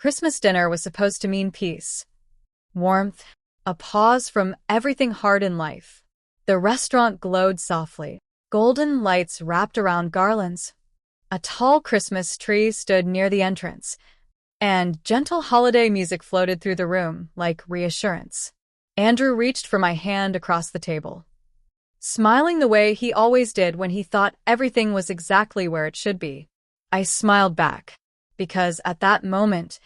Christmas dinner was supposed to mean peace, warmth, a pause from everything hard in life. The restaurant glowed softly. Golden lights wrapped around garlands. A tall Christmas tree stood near the entrance, and gentle holiday music floated through the room like reassurance. Andrew reached for my hand across the table, smiling the way he always did when he thought everything was exactly where it should be. I smiled back, because at that moment,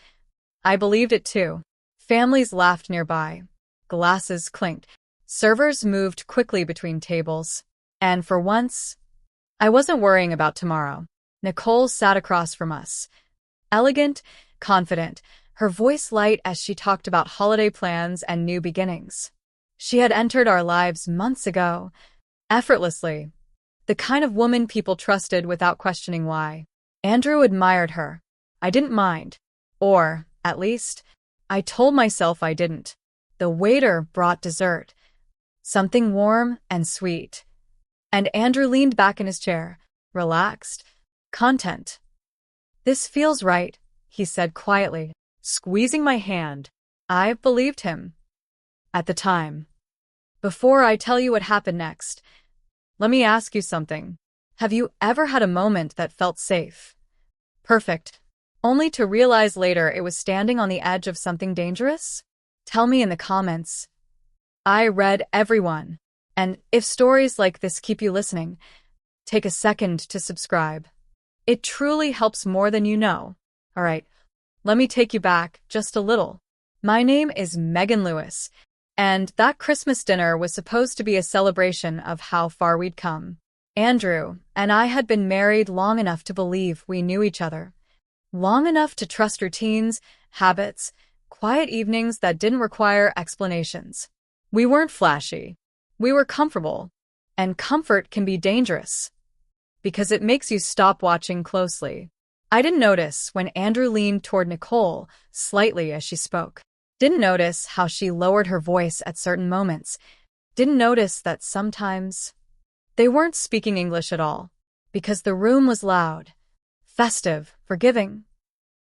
I believed it too. Families laughed nearby. Glasses clinked. Servers moved quickly between tables. And for once, I wasn't worrying about tomorrow. Nicole sat across from us, elegant, confident, her voice light as she talked about holiday plans and new beginnings. She had entered our lives months ago, effortlessly, the kind of woman people trusted without questioning why. Andrew admired her. I didn't mind. Or, at least, I told myself I didn't. The waiter brought dessert, something warm and sweet. And Andrew leaned back in his chair, relaxed, content. "This feels right," he said quietly, squeezing my hand. I believed him. At the time. Before I tell you what happened next, let me ask you something. Have you ever had a moment that felt safe, perfect, only to realize later it was standing on the edge of something dangerous? Tell me in the comments. I read everyone. And if stories like this keep you listening, take a second to subscribe. It truly helps more than you know. All right, let me take you back just a little. My name is Megan Lewis, and that Christmas dinner was supposed to be a celebration of how far we'd come. Andrew and I had been married long enough to believe we knew each other, long enough to trust routines, habits, quiet evenings that didn't require explanations. We weren't flashy. We were comfortable, and comfort can be dangerous because it makes you stop watching closely. I didn't notice when Andrew leaned toward Nicole slightly as she spoke. Didn't notice how she lowered her voice at certain moments. Didn't notice that sometimes they weren't speaking English at all because the room was loud, festive, forgiving.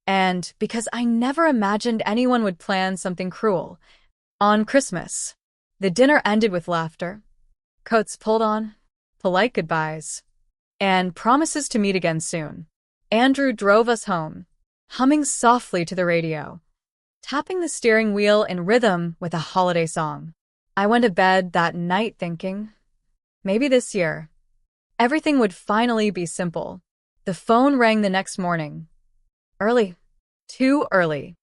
And because I never imagined anyone would plan something cruel on Christmas. The dinner ended with laughter, coats pulled on, polite goodbyes, and promises to meet again soon. Andrew drove us home, humming softly to the radio, tapping the steering wheel in rhythm with a holiday song. I went to bed that night thinking, maybe this year, everything would finally be simple. The phone rang the next morning. Early. Too early.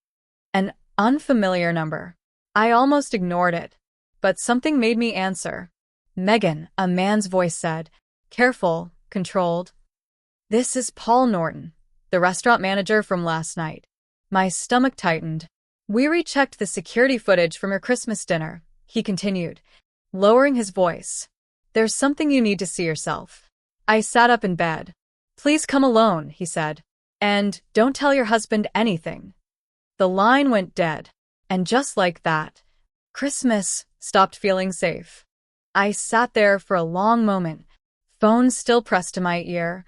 An unfamiliar number. I almost ignored it. But something made me answer. "Megan," a man's voice said, careful, controlled. "This is Paul Norton, the restaurant manager from last night." My stomach tightened. "We rechecked the security footage from your Christmas dinner," he continued, lowering his voice. "There's something you need to see yourself." I sat up in bed. "Please come alone," he said. "And don't tell your husband anything." The line went dead. And just like that, Christmas stopped feeling safe. I sat there for a long moment, phone still pressed to my ear,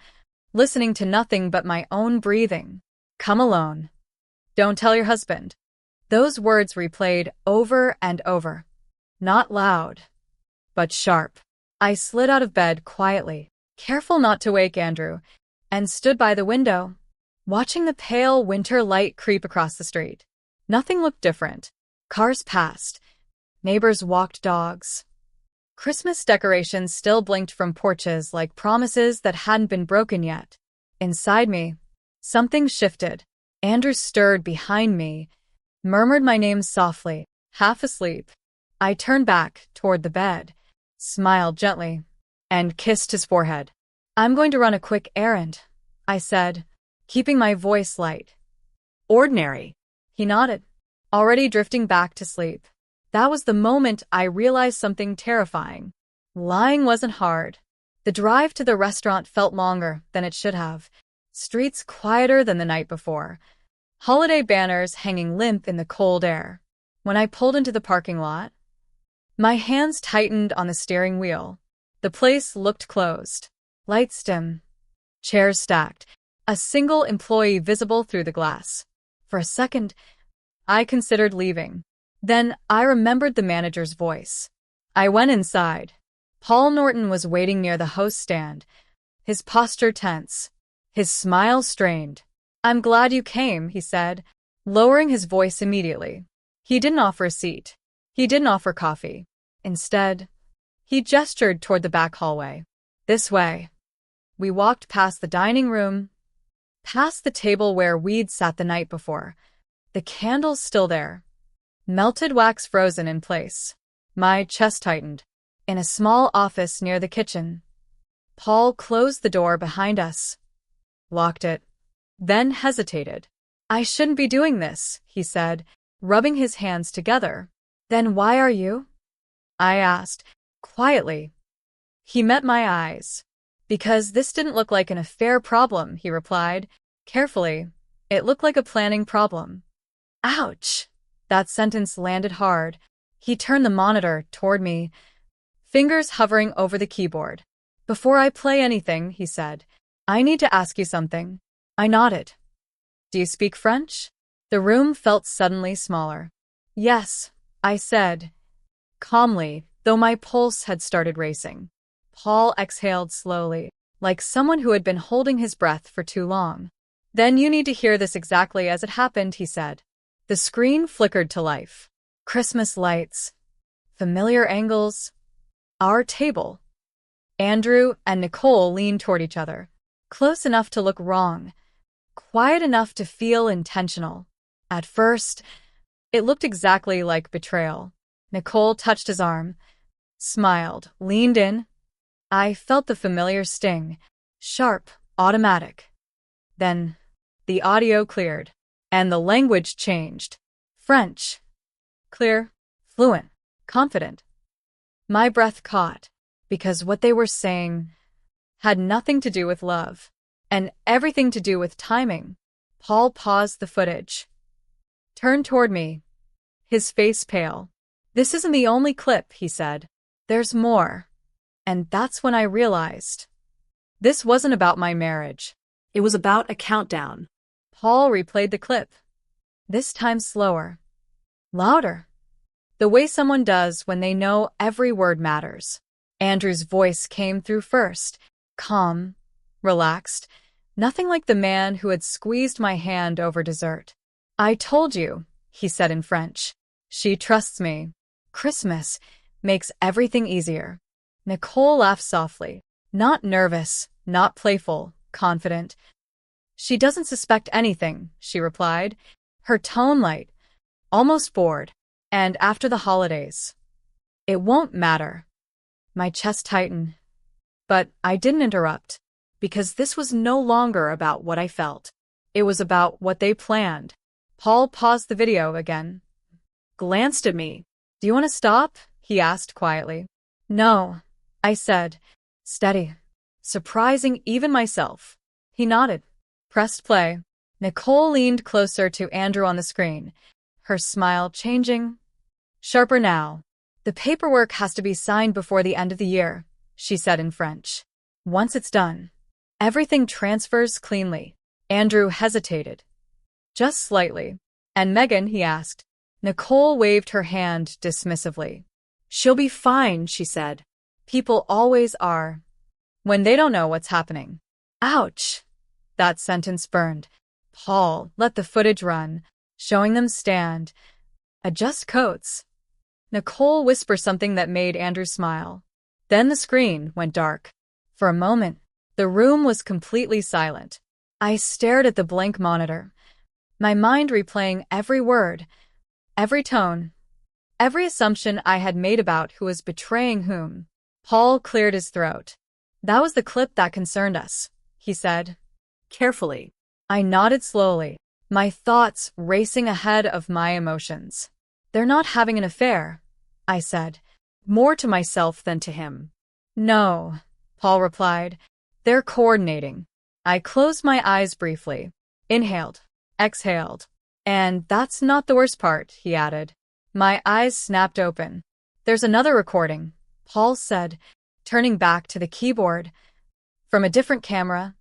listening to nothing but my own breathing. "Come alone. Don't tell your husband." Those words replayed over and over. Not loud, but sharp. I slid out of bed quietly, careful not to wake Andrew, and stood by the window, watching the pale winter light creep across the street. Nothing looked different. Cars passed. Neighbors walked dogs. Christmas decorations still blinked from porches like promises that hadn't been broken yet. Inside me, something shifted. Andrew stirred behind me, murmured my name softly, half asleep. I turned back toward the bed, smiled gently, and kissed his forehead. "I'm going to run a quick errand," I said, keeping my voice light. "Ordinary." He nodded, already drifting back to sleep. That was the moment I realized something terrifying. Lying wasn't hard. The drive to the restaurant felt longer than it should have. Streets quieter than the night before. Holiday banners hanging limp in the cold air. When I pulled into the parking lot, my hands tightened on the steering wheel. The place looked closed. Lights dim. Chairs stacked. A single employee visible through the glass. For a second, I considered leaving. Then I remembered the manager's voice. I went inside. Paul Norton was waiting near the host stand, his posture tense, his smile strained. "I'm glad you came," he said, lowering his voice immediately. He didn't offer a seat. He didn't offer coffee. Instead, he gestured toward the back hallway. "This way." We walked past the dining room, past the table where we'd sat the night before, the candles still there, melted wax frozen in place. My chest tightened. In a small office near the kitchen, Paul closed the door behind us, locked it, then hesitated. "I shouldn't be doing this," he said, rubbing his hands together. "Then why are you?" I asked, quietly. He met my eyes. "Because this didn't look like an affair problem," he replied, carefully. "It looked like a planning problem." Ouch! That sentence landed hard. He turned the monitor toward me, fingers hovering over the keyboard. "Before I play anything," he said, "I need to ask you something." I nodded. "Do you speak French?" The room felt suddenly smaller. "Yes," I said, calmly, though my pulse had started racing. Paul exhaled slowly, like someone who had been holding his breath for too long. "Then you need to hear this exactly as it happened," he said. The screen flickered to life. Christmas lights, familiar angles, our table. Andrew and Nicole leaned toward each other, close enough to look wrong, quiet enough to feel intentional. At first, it looked exactly like betrayal. Nicole touched his arm, smiled, leaned in. I felt the familiar sting, sharp, automatic. Then, the audio cleared, and the language changed. French. Clear, fluent, confident. My breath caught, because what they were saying had nothing to do with love, and everything to do with timing. Paul paused the footage, turned toward me, his face pale. "This isn't the only clip," he said. "There's more." And that's when I realized. This wasn't about my marriage. It was about a countdown. Paul replayed the clip, this time slower, louder, the way someone does when they know every word matters. Andrew's voice came through first, calm, relaxed, nothing like the man who had squeezed my hand over dessert. "I told you," he said in French. "She trusts me. Christmas makes everything easier." Nicole laughed softly, not nervous, not playful, confident. "She doesn't suspect anything," she replied, her tone light, almost bored. "And after the holidays, it won't matter." My chest tightened. But I didn't interrupt, because this was no longer about what I felt. It was about what they planned. Paul paused the video again, glanced at me. "Do you want to stop?" he asked quietly. "No," I said, steady, surprising even myself. He nodded, pressed play. Nicole leaned closer to Andrew on the screen, her smile changing, sharper now. "The paperwork has to be signed before the end of the year," she said in French. "Once it's done, everything transfers cleanly." Andrew hesitated, just slightly. "And Megan?" he asked. Nicole waved her hand dismissively. "She'll be fine," she said. "People always are, when they don't know what's happening." Ouch! That sentence burned. Paul let the footage run, showing them stand, adjust coats. Nicole whispered something that made Andrew smile. Then the screen went dark. For a moment, the room was completely silent. I stared at the blank monitor, my mind replaying every word, every tone, every assumption I had made about who was betraying whom. Paul cleared his throat. "That was the clip that concerned us," he said, carefully. I nodded slowly, my thoughts racing ahead of my emotions. "They're not having an affair," I said, more to myself than to him. "No," Paul replied. "They're coordinating." I closed my eyes briefly, inhaled, exhaled. "And that's not the worst part," he added. My eyes snapped open. "There's another recording," Paul said, turning back to the keyboard. "From a different camera."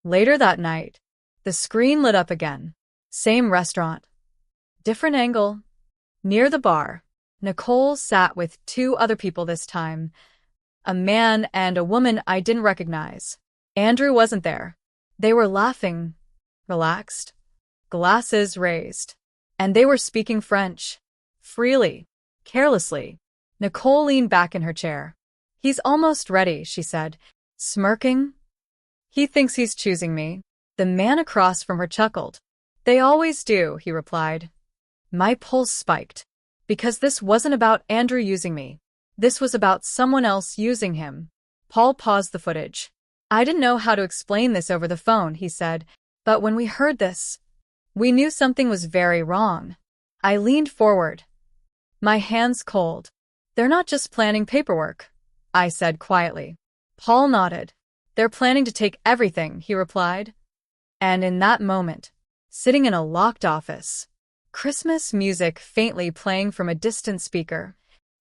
Later that night, the screen lit up again. Same restaurant. Different angle. Near the bar, Nicole sat with two other people this time, a man and a woman I didn't recognize. Andrew wasn't there. They were laughing, relaxed, glasses raised, and they were speaking French, freely, carelessly. Nicole leaned back in her chair. He's almost ready, she said, smirking. He thinks he's choosing me. The man across from her chuckled. They always do, he replied. My pulse spiked. Because this wasn't about Andrew using me. This was about someone else using him. Paul paused the footage. I didn't know how to explain this over the phone, he said, but when we heard this, we knew something was very wrong. I leaned forward, my hands cold. They're not just planning paperwork, I said quietly. Paul nodded. They're planning to take everything, he replied. And in that moment, sitting in a locked office, Christmas music faintly playing from a distant speaker,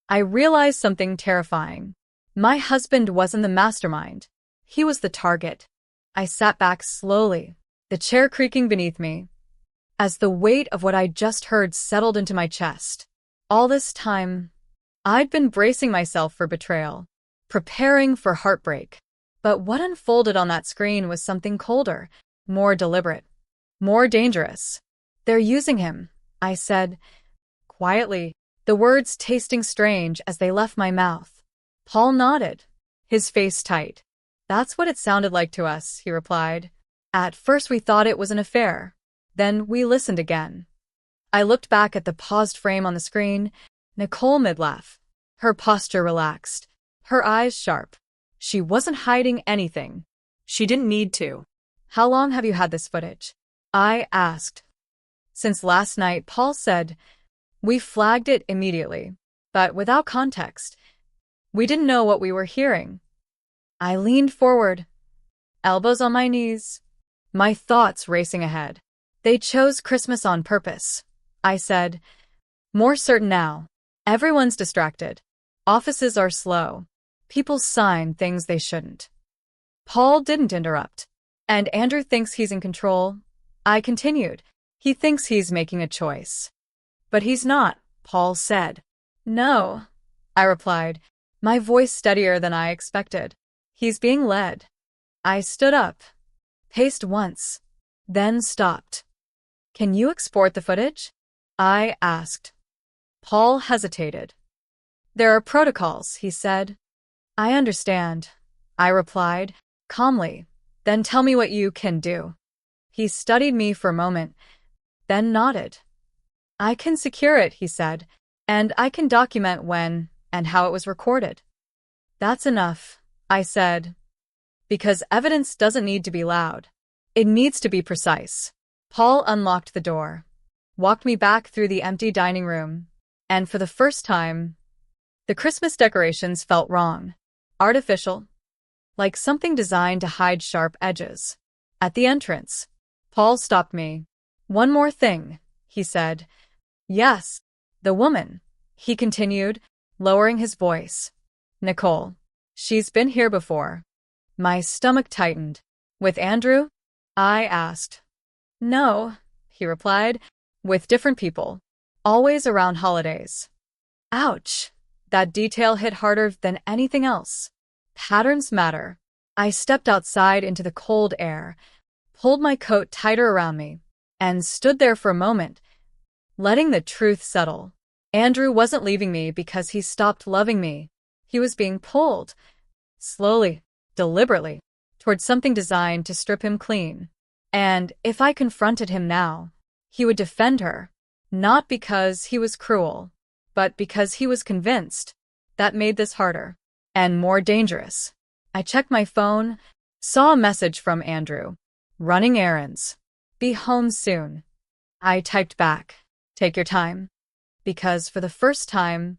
I realized something terrifying. My husband wasn't the mastermind. He was the target. I sat back slowly, the chair creaking beneath me, as the weight of what I'd just heard settled into my chest. All this time, I'd been bracing myself for betrayal, preparing for heartbreak. But what unfolded on that screen was something colder, more deliberate, more dangerous. They're using him, I said, quietly, the words tasting strange as they left my mouth. Paul nodded, his face tight. That's what it sounded like to us, he replied. At first we thought it was an affair. Then we listened again. I looked back at the paused frame on the screen, Nicole mid-laugh, her posture relaxed, her eyes sharp. She wasn't hiding anything. She didn't need to. How long have you had this footage? I asked. Since last night, Paul said. We flagged it immediately, but without context. We didn't know what we were hearing. I leaned forward, elbows on my knees, my thoughts racing ahead. They chose Christmas on purpose, I said, more certain now. Everyone's distracted. Offices are slow. People sign things they shouldn't. Paul didn't interrupt. And Andrew thinks he's in control. I continued. He thinks he's making a choice. But he's not, Paul said. No, I replied, my voice steadier than I expected. He's being led. I stood up, paced once, then stopped. Can you export the footage? I asked. Paul hesitated. There are protocols, he said. I understand, I replied, calmly. Then tell me what you can do. He studied me for a moment, then nodded. I can secure it, he said, and I can document when and how it was recorded. That's enough, I said, because evidence doesn't need to be loud. It needs to be precise. Paul unlocked the door, walked me back through the empty dining room, and for the first time, the Christmas decorations felt wrong, artificial, like something designed to hide sharp edges. At the entrance, Paul stopped me. One more thing, he said. Yes, the woman, he continued, lowering his voice. Nicole. She's been here before. My stomach tightened. With Andrew? I asked. No, he replied, with different people. Always around holidays. Ouch. That detail hit harder than anything else. Patterns matter. I stepped outside into the cold air, pulled my coat tighter around me, and stood there for a moment, letting the truth settle. Andrew wasn't leaving me because he stopped loving me. He was being pulled, slowly, deliberately, towards something designed to strip him clean. And if I confronted him now, he would defend her, not because he was cruel, but because he was convinced. That made this harder and more dangerous. I checked my phone, saw a message from Andrew. Running errands. Be home soon. I typed back. Take your time. Because for the first time,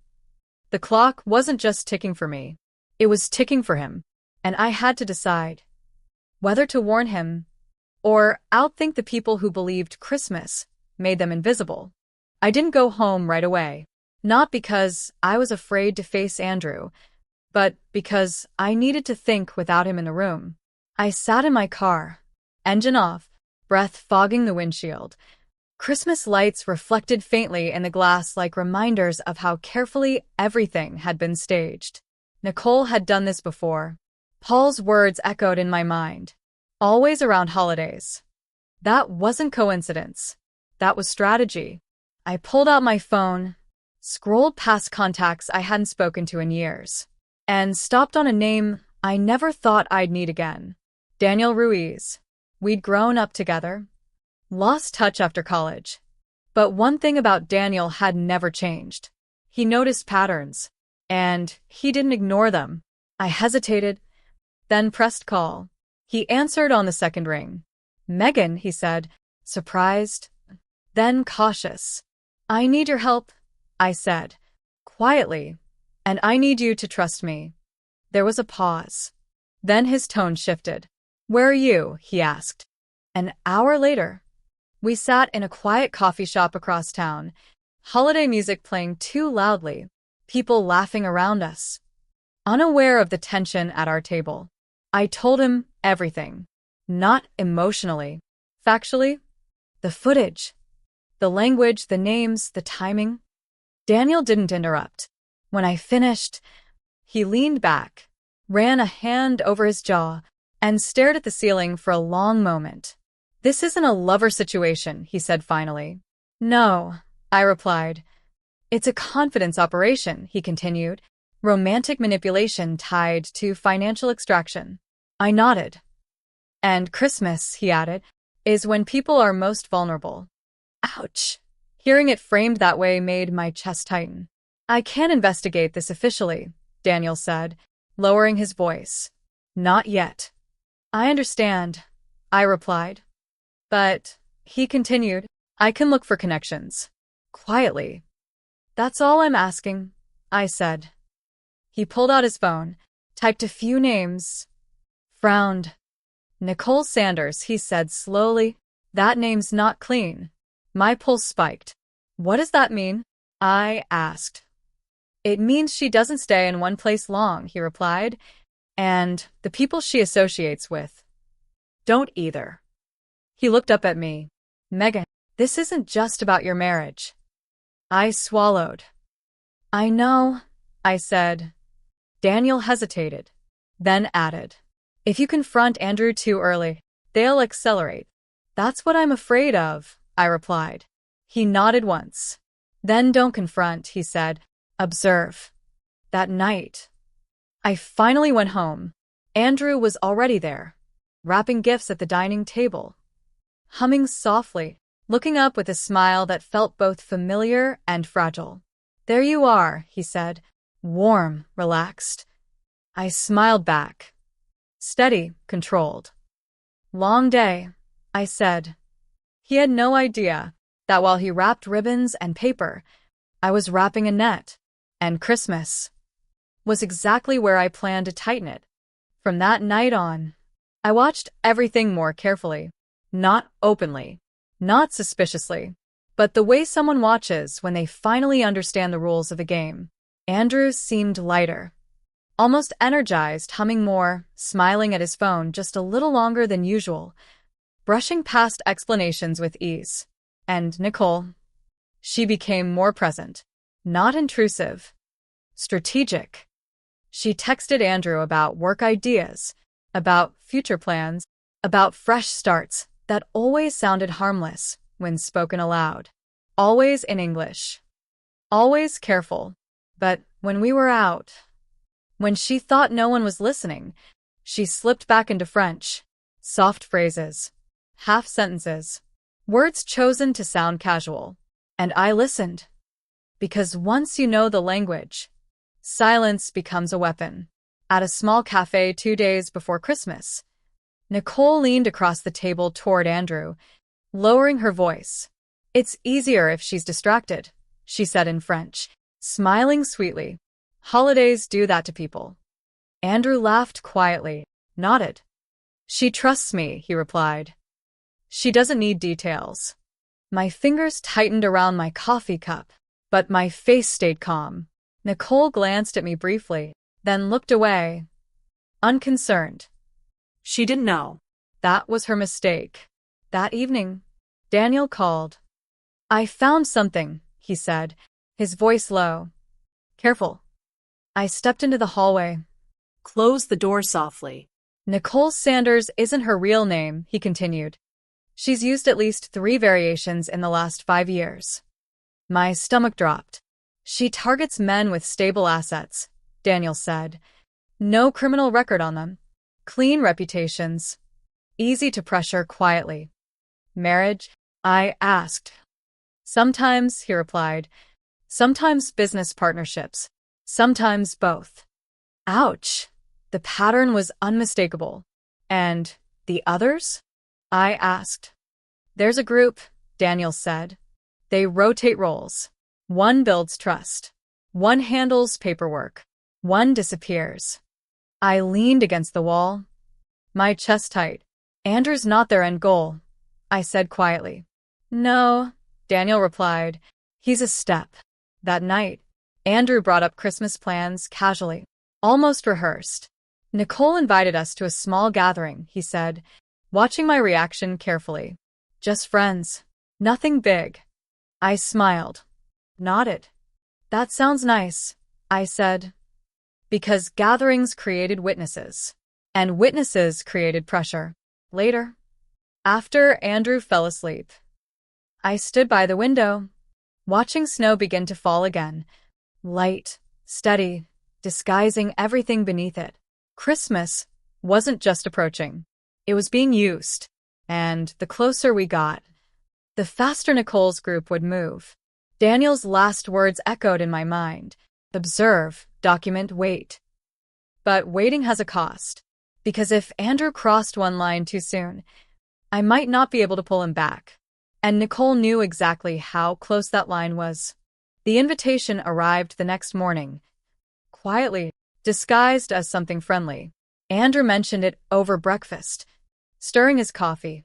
the clock wasn't just ticking for me. It was ticking for him. And I had to decide whether to warn him or outthink the people who believed Christmas made them invisible. I didn't go home right away. Not because I was afraid to face Andrew, but because I needed to think without him in the room. I sat in my car, engine off, breath fogging the windshield, Christmas lights reflected faintly in the glass like reminders of how carefully everything had been staged. Nicole had done this before. Paul's words echoed in my mind. Always around holidays. That wasn't coincidence. That was strategy. I pulled out my phone, scrolled past contacts I hadn't spoken to in years, and stopped on a name I never thought I'd need again. Daniel Ruiz. We'd grown up together. Lost touch after college. But one thing about Daniel had never changed. He noticed patterns, and he didn't ignore them. I hesitated, then pressed call. He answered on the second ring. "Megan," he said, surprised, then cautious. "I need your help," I said, quietly, "and I need you to trust me." There was a pause. Then his tone shifted. "Where are you?" he asked. An hour later, we sat in a quiet coffee shop across town, holiday music playing too loudly, people laughing around us. Unaware of the tension at our table, I told him everything. Not emotionally. Factually. The footage. The language, the names, the timing. Daniel didn't interrupt. When I finished, he leaned back, ran a hand over his jaw, and stared at the ceiling for a long moment. "This isn't a lover situation," he said finally. "No," I replied. "It's a confidence operation," he continued. "Romantic manipulation tied to financial extraction." I nodded. "And Christmas," he added, "is when people are most vulnerable." Ouch. Hearing it framed that way made my chest tighten. "I can't investigate this officially," Daniel said, lowering his voice. "Not yet." "I understand," I replied. "But," he continued, "I can look for connections. Quietly." "That's all I'm asking," I said. He pulled out his phone, typed a few names, frowned. "Nicole Sanders," he said slowly. "That name's not clean." My pulse spiked. "What does that mean?" I asked. "It means she doesn't stay in one place long," he replied, "and the people she associates with don't either." He looked up at me. "Megan, this isn't just about your marriage." I swallowed. "I know," I said. Daniel hesitated, then added, "If you confront Andrew too early, they'll accelerate." "That's what I'm afraid of," I replied. He nodded once. "Then don't confront," he said. "Observe." That night, I finally went home. Andrew was already there, wrapping gifts at the dining table, humming softly, looking up with a smile that felt both familiar and fragile. "There you are," he said, warm, relaxed. I smiled back. Steady, controlled. "Long day," I said. He had no idea that while he wrapped ribbons and paper, I was wrapping a net, and Christmas was exactly where I planned to tighten it. From that night on, I watched everything more carefully, not openly, not suspiciously, but the way someone watches when they finally understand the rules of the game. Andrew seemed lighter, almost energized, humming more, smiling at his phone just a little longer than usual, brushing past explanations with ease. And Nicole, she became more present, not intrusive, strategic. She texted Andrew about work ideas, about future plans, about fresh starts that always sounded harmless when spoken aloud. Always in English. Always careful. But when we were out, when she thought no one was listening, she slipped back into French. Soft phrases, half sentences, words chosen to sound casual. And I listened. Because once you know the language, silence becomes a weapon. At a small cafe 2 days before Christmas, Nicole leaned across the table toward Andrew, lowering her voice. "It's easier if she's distracted," she said in French, smiling sweetly. "Holidays do that to people." Andrew laughed quietly, nodded. "She trusts me," he replied. "She doesn't need details." My fingers tightened around my coffee cup, but my face stayed calm. Nicole glanced at me briefly, then looked away, unconcerned. She didn't know. That was her mistake. That evening, Daniel called. I found something, he said, his voice low. Careful. I stepped into the hallway. Close the door softly. Nicole Sanders isn't her real name, he continued. She's used at least 3 variations in the last 5 years. My stomach dropped. She targets men with stable assets, Daniel said. No criminal record on them. Clean reputations. Easy to pressure quietly. Marriage? I asked. Sometimes, he replied. Sometimes business partnerships. Sometimes both. Ouch. The pattern was unmistakable. And the others? I asked. There's a group, Daniel said. They rotate roles. One builds trust. One handles paperwork. One disappears. I leaned against the wall. My chest tight. Andrew's not their end goal, I said quietly. No, Daniel replied. He's a step. That night, Andrew brought up Christmas plans casually, almost rehearsed. Nicole invited us to a small gathering, he said, watching my reaction carefully. Just friends. Nothing big. I smiled. Nodded. That sounds nice, I said. Because gatherings created witnesses. And witnesses created pressure. Later, after Andrew fell asleep, I stood by the window, watching snow begin to fall again. Light, steady, disguising everything beneath it. Christmas wasn't just approaching. It was being used. And the closer we got, the faster Nicole's group would move. Daniel's last words echoed in my mind. Observe, document, wait. But waiting has a cost. Because if Andrew crossed one line too soon, I might not be able to pull him back. And Nicole knew exactly how close that line was. The invitation arrived the next morning, quietly, disguised as something friendly. Andrew mentioned it over breakfast, stirring his coffee,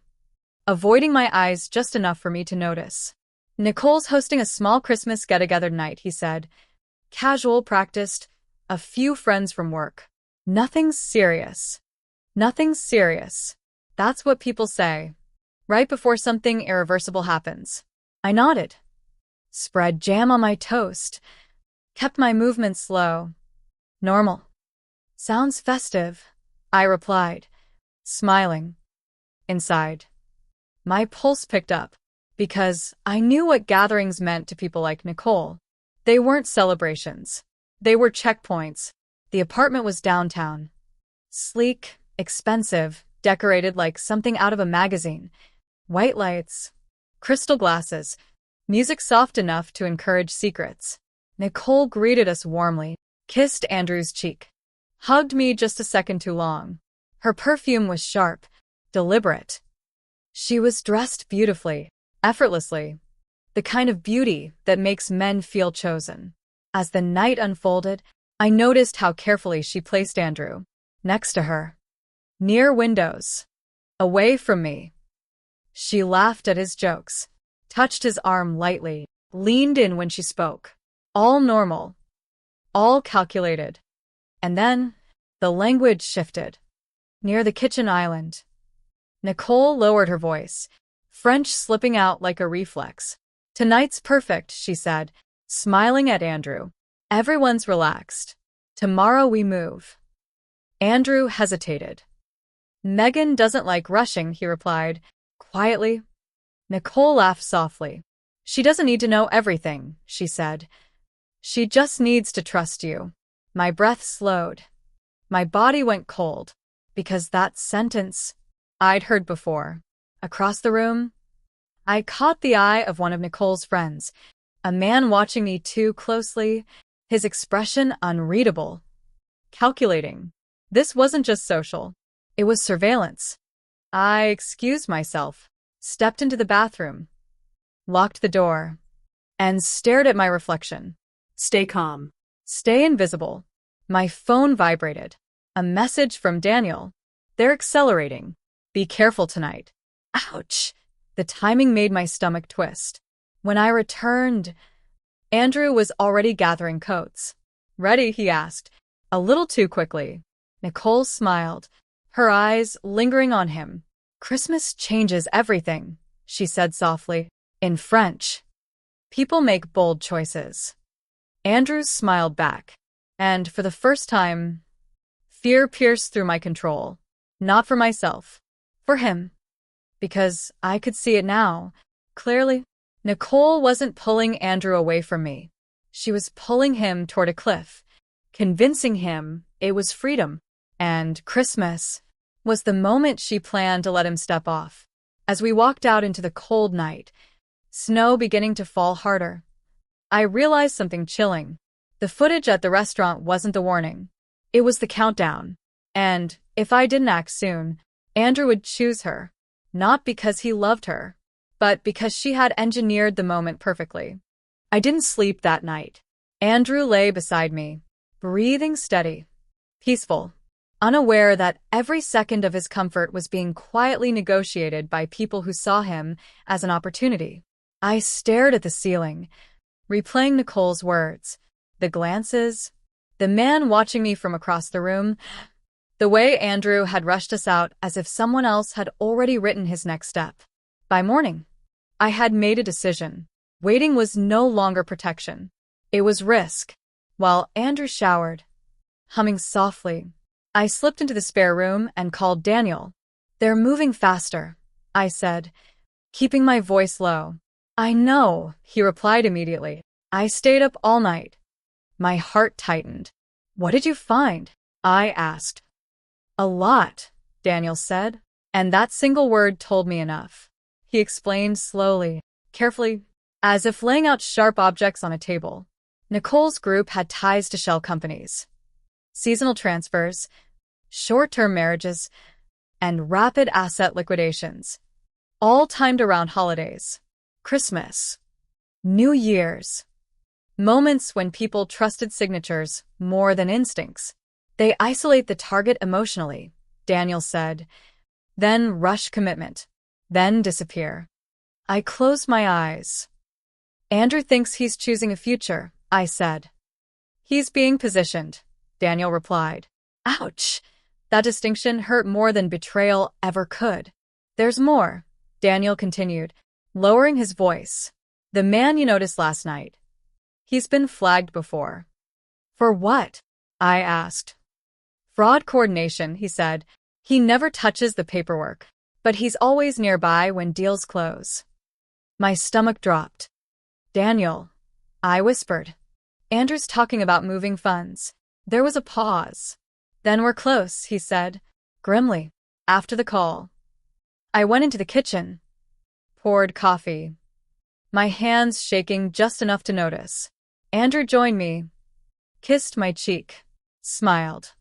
avoiding my eyes just enough for me to notice. Nicole's hosting a small Christmas get-together night, he said. Casual, practiced, a few friends from work. Nothing serious. Nothing serious. That's what people say. Right before something irreversible happens. I nodded. Spread jam on my toast. Kept my movements slow. Normal. Sounds festive, I replied, smiling. Inside, my pulse picked up, because I knew what gatherings meant to people like Nicole. They weren't celebrations. They were checkpoints. The apartment was downtown. Sleek, expensive, decorated like something out of a magazine. White lights, crystal glasses, music soft enough to encourage secrets. Nicole greeted us warmly, kissed Andrew's cheek, hugged me just a second too long. Her perfume was sharp, deliberate. She was dressed beautifully, effortlessly, the kind of beauty that makes men feel chosen. As the night unfolded, I noticed how carefully she placed Andrew, next to her, near windows, away from me. She laughed at his jokes, touched his arm lightly, leaned in when she spoke. All normal, all calculated. And then, the language shifted. Near the kitchen island, Nicole lowered her voice, French slipping out like a reflex. Tonight's perfect, she said, smiling at Andrew. Everyone's relaxed. Tomorrow we move. Andrew hesitated. Megan doesn't like rushing, he replied, quietly. Nicole laughed softly. She doesn't need to know everything, she said. She just needs to trust you. My breath slowed. My body went cold, because that sentence I'd heard before. Across the room, I caught the eye of one of Nicole's friends, a man watching me too closely, his expression unreadable. Calculating. This wasn't just social. It was surveillance. I excused myself, stepped into the bathroom, locked the door, and stared at my reflection. Stay calm. Stay invisible. My phone vibrated. A message from Daniel. They're accelerating. Be careful tonight. Ouch! The timing made my stomach twist. When I returned, Andrew was already gathering coats. Ready? He asked, a little too quickly. Nicole smiled, her eyes lingering on him. Christmas changes everything, she said softly, in French. People make bold choices. Andrew smiled back, and for the first time, fear pierced through my control. Not for myself, for him. Because I could see it now, clearly. Nicole wasn't pulling Andrew away from me. She was pulling him toward a cliff, convincing him it was freedom. And Christmas was the moment she planned to let him step off. As we walked out into the cold night, snow beginning to fall harder, I realized something chilling. The footage at the restaurant wasn't the warning. It was the countdown. And if I didn't act soon, Andrew would choose her. Not because he loved her, but because she had engineered the moment perfectly. I didn't sleep that night. Andrew lay beside me, breathing steady, peaceful, unaware that every second of his comfort was being quietly negotiated by people who saw him as an opportunity. I stared at the ceiling, replaying Nicole's words, the glances, the man watching me from across the room, the way Andrew had rushed us out as if someone else had already written his next step. By morning, I had made a decision. Waiting was no longer protection. It was risk. While Andrew showered, humming softly, I slipped into the spare room and called Daniel. "They're moving faster," I said, keeping my voice low. "I know," he replied immediately. I stayed up all night. My heart tightened. "What did you find?" I asked. "A lot," Daniel said, and that single word told me enough. He explained slowly, carefully, as if laying out sharp objects on a table. Nicole's group had ties to shell companies, seasonal transfers, short-term marriages, and rapid asset liquidations, all timed around holidays, Christmas, New Year's, moments when people trusted signatures more than instincts. They isolate the target emotionally, Daniel said, then rush commitment, then disappear. I closed my eyes. "Andrew thinks he's choosing a future," I said. "He's being positioned," Daniel replied. Ouch! That distinction hurt more than betrayal ever could. "There's more," Daniel continued, lowering his voice. "The man you noticed last night. He's been flagged before." "For what?" I asked. "Fraud coordination," he said. "He never touches the paperwork, but he's always nearby when deals close." My stomach dropped. "Daniel," I whispered. "Andrew's talking about moving funds." There was a pause. "Then we're close," he said, grimly. After the call, I went into the kitchen, poured coffee, my hands shaking just enough to notice. Andrew joined me, kissed my cheek, smiled.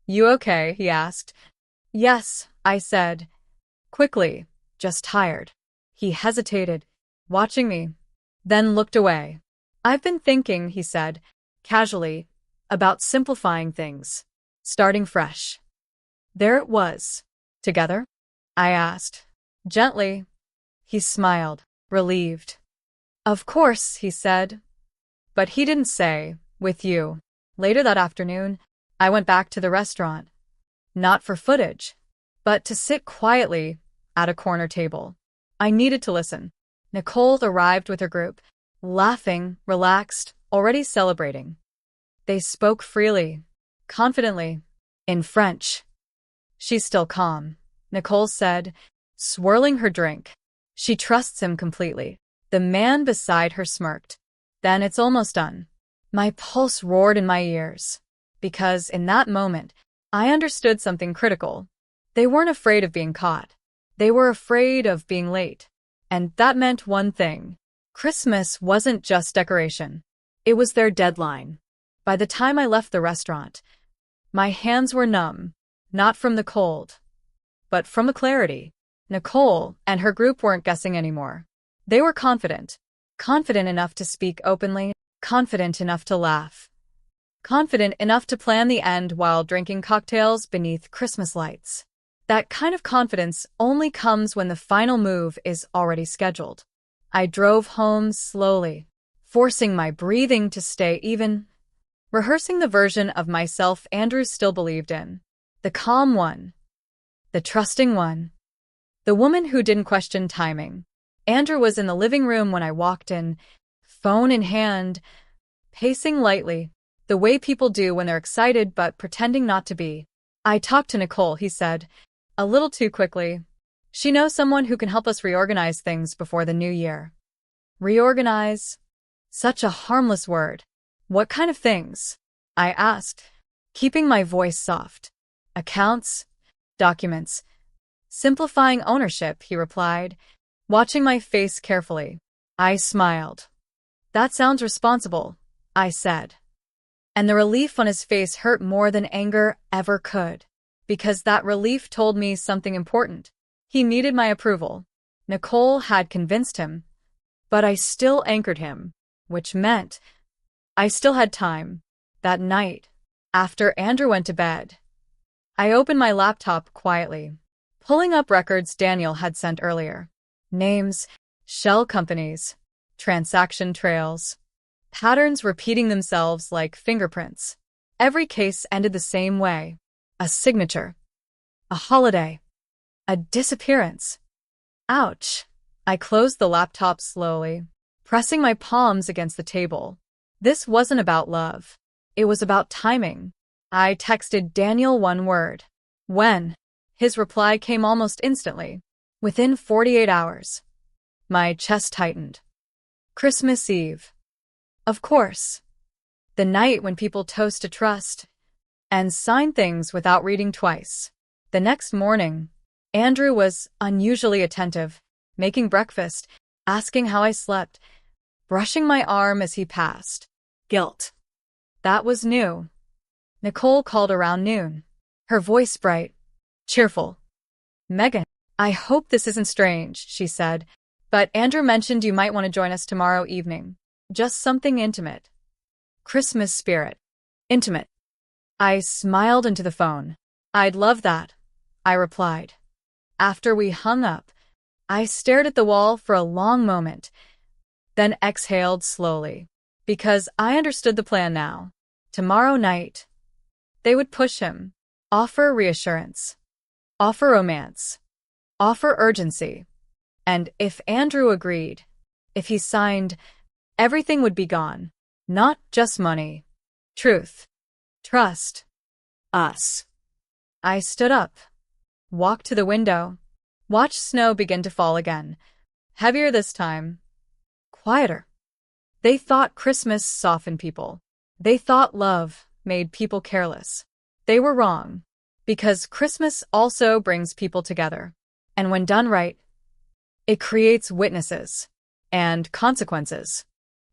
"You okay?" he asked. "Yes," I said, quickly, "just tired." He hesitated, watching me, then looked away. "I've been thinking," he said, casually, "about simplifying things, starting fresh." There it was. "Together?" I asked. Gently. He smiled, relieved. "Of course," he said. But he didn't say, "with you." Later that afternoon, I went back to the restaurant. Not for footage, but to sit quietly at a corner table. I needed to listen. Nicole arrived with her group, laughing, relaxed, already celebrating. They spoke freely, confidently, in French. "She's still calm," Nicole said, swirling her drink. "She trusts him completely." The man beside her smirked. "Then it's almost done." My pulse roared in my ears, because in that moment, I understood something critical. They weren't afraid of being caught. They were afraid of being late. And that meant one thing. Christmas wasn't just decoration. It was their deadline. By the time I left the restaurant, my hands were numb, not from the cold, but from the clarity. Nicole and her group weren't guessing anymore. They were confident. Confident enough to speak openly, confident enough to laugh, confident enough to plan the end while drinking cocktails beneath Christmas lights. That kind of confidence only comes when the final move is already scheduled. I drove home slowly, forcing my breathing to stay even, rehearsing the version of myself Andrew still believed in. The calm one. The trusting one. The woman who didn't question timing. Andrew was in the living room when I walked in, phone in hand, pacing lightly, the way people do when they're excited but pretending not to be. I talked to Nicole, he said, a little too quickly. She knows someone who can help us reorganize things before the new year. Reorganize? Such a harmless word. What kind of things? I asked, keeping my voice soft. Accounts? Documents. Simplifying ownership, he replied, watching my face carefully. I smiled. That sounds responsible, I said. And the relief on his face hurt more than anger ever could, because that relief told me something important. He needed my approval. Nicole had convinced him, but I still anchored him, which meant I still had time. That night, after Andrew went to bed, I opened my laptop quietly, pulling up records Daniel had sent earlier. Names, shell companies, transaction trails, patterns repeating themselves like fingerprints. Every case ended the same way. A signature. A holiday. A disappearance. Ouch. I closed the laptop slowly, pressing my palms against the table. This wasn't about love. It was about timing. I texted Daniel one word. When? His reply came almost instantly. Within 48 hours. My chest tightened. Christmas Eve. Of course. The night when people toast to trust and sign things without reading twice. The next morning, Andrew was unusually attentive, making breakfast, asking how I slept, brushing my arm as he passed. Guilt. That was new. Nicole called around noon, her voice bright, cheerful. Megan, I hope this isn't strange, she said, but Andrew mentioned you might want to join us tomorrow evening. Just something intimate. Christmas spirit. Intimate. I smiled into the phone. I'd love that, I replied. After we hung up, I stared at the wall for a long moment, then exhaled slowly, because I understood the plan now. Tomorrow night, they would push him, offer reassurance, offer romance, offer urgency. And if Andrew agreed, if he signed, everything would be gone. Not just money. Truth. Trust. Us. I stood up, walked to the window, watched snow begin to fall again. Heavier this time. Quieter. They thought Christmas softened people. They thought love made people careless. They were wrong, because Christmas also brings people together. And when done right, it creates witnesses and consequences.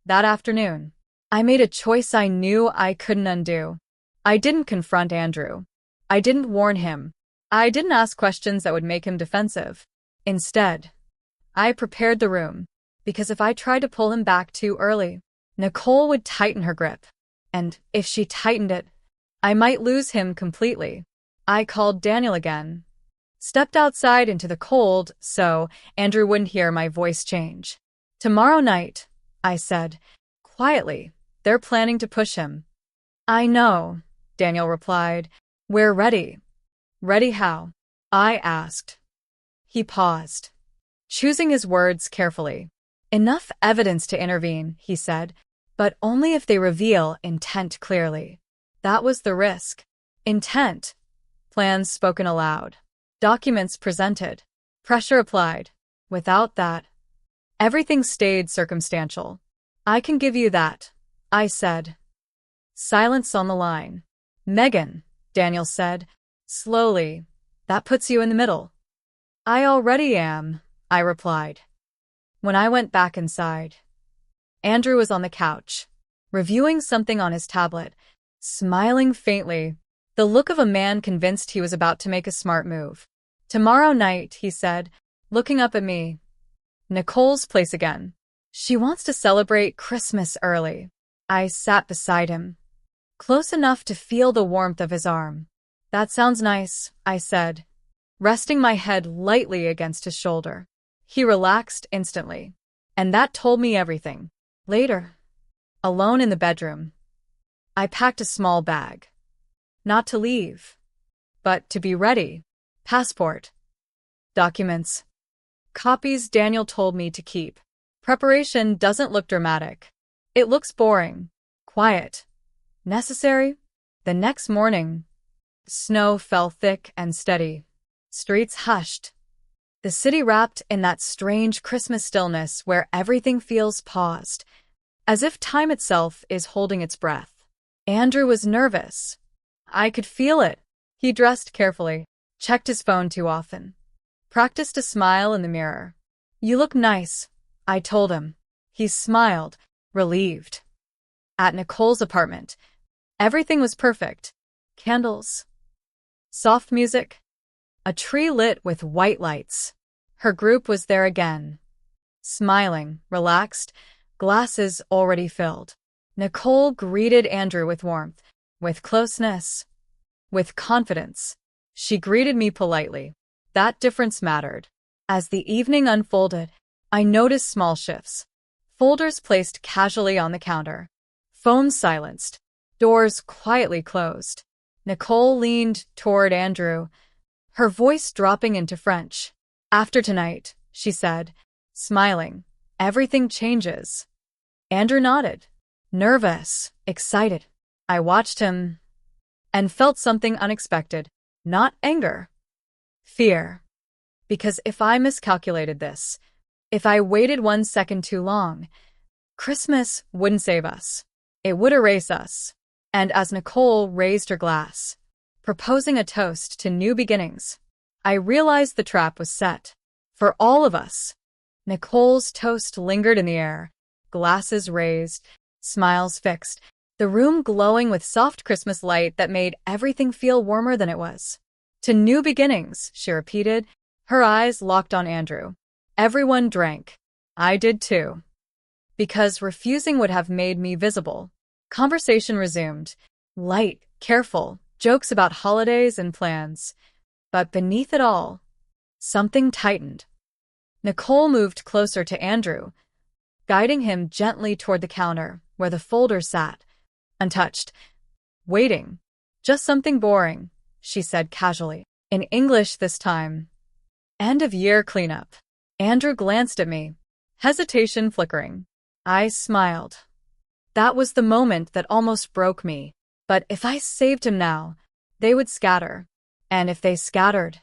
That afternoon, I made a choice I knew I couldn't undo. I didn't confront Andrew. I didn't warn him. I didn't ask questions that would make him defensive. Instead, I prepared the room, because if I tried to pull him back too early, Nicole would tighten her grip. And if she tightened it, I might lose him completely. I called Daniel again, stepped outside into the cold so Andrew wouldn't hear my voice change. Tomorrow night, I said, quietly, they're planning to push him. I know, Daniel replied. We're ready. Ready how? I asked. He paused, choosing his words carefully. Enough evidence to intervene, he said, but only if they reveal intent clearly. That was the risk. Intent. Plans spoken aloud. Documents presented. Pressure applied. Without that, everything stayed circumstantial. I can give you that, I said. Silence on the line. Megan, Daniel said, slowly, that puts you in the middle. I already am, I replied. When I went back inside, Andrew was on the couch, reviewing something on his tablet, smiling faintly, the look of a man convinced he was about to make a smart move. Tomorrow night, he said, looking up at me. Nicole's place again. She wants to celebrate Christmas early. I sat beside him, close enough to feel the warmth of his arm. That sounds nice, I said, resting my head lightly against his shoulder. He relaxed instantly, and that told me everything. Later, alone in the bedroom, I packed a small bag. Not to leave, but to be ready. Passport. Documents. Copies Daniel told me to keep. Preparation doesn't look dramatic, It looks boring, quiet, necessary. The next morning, snow fell thick and steady. Streets hushed. The city wrapped in that strange Christmas stillness where everything feels paused, as if time itself is holding its breath. Andrew was nervous. I could feel it. He dressed carefully, checked his phone too often, practiced a smile in the mirror. "You look nice," I told him. He smiled, relieved. At Nicole's apartment, everything was perfect. Candles, soft music, a tree lit with white lights. Her group was there again, smiling, relaxed, glasses already filled. Nicole greeted Andrew with warmth, with closeness, with confidence. She greeted me politely. That difference mattered. As the evening unfolded, I noticed small shifts. Folders placed casually on the counter, phones silenced, doors quietly closed. Nicole leaned toward Andrew, her voice dropping into French. "After tonight," she said, smiling, "everything changes." Andrew nodded, nervous, excited. I watched him and felt something unexpected. Not anger, fear. Because if I miscalculated this, if I waited 1 second too long, Christmas wouldn't save us. It would erase us. And as Nicole raised her glass, proposing a toast to new beginnings, I realized the trap was set. For all of us. Nicole's toast lingered in the air, glasses raised, smiles fixed, the room glowing with soft Christmas light that made everything feel warmer than it was. "To new beginnings," she repeated, her eyes locked on Andrew. Everyone drank. I did too. Because refusing would have made me visible. Conversation resumed. Light, careful, jokes about holidays and plans. But beneath it all, something tightened. Nicole moved closer to Andrew, guiding him gently toward the counter where the folder sat, untouched. "Waiting. Just something boring," she said casually. In English this time. "End-of-year cleanup." Andrew glanced at me, hesitation flickering. I smiled. That was the moment that almost broke me. But if I saved him now, they would scatter. And if they scattered,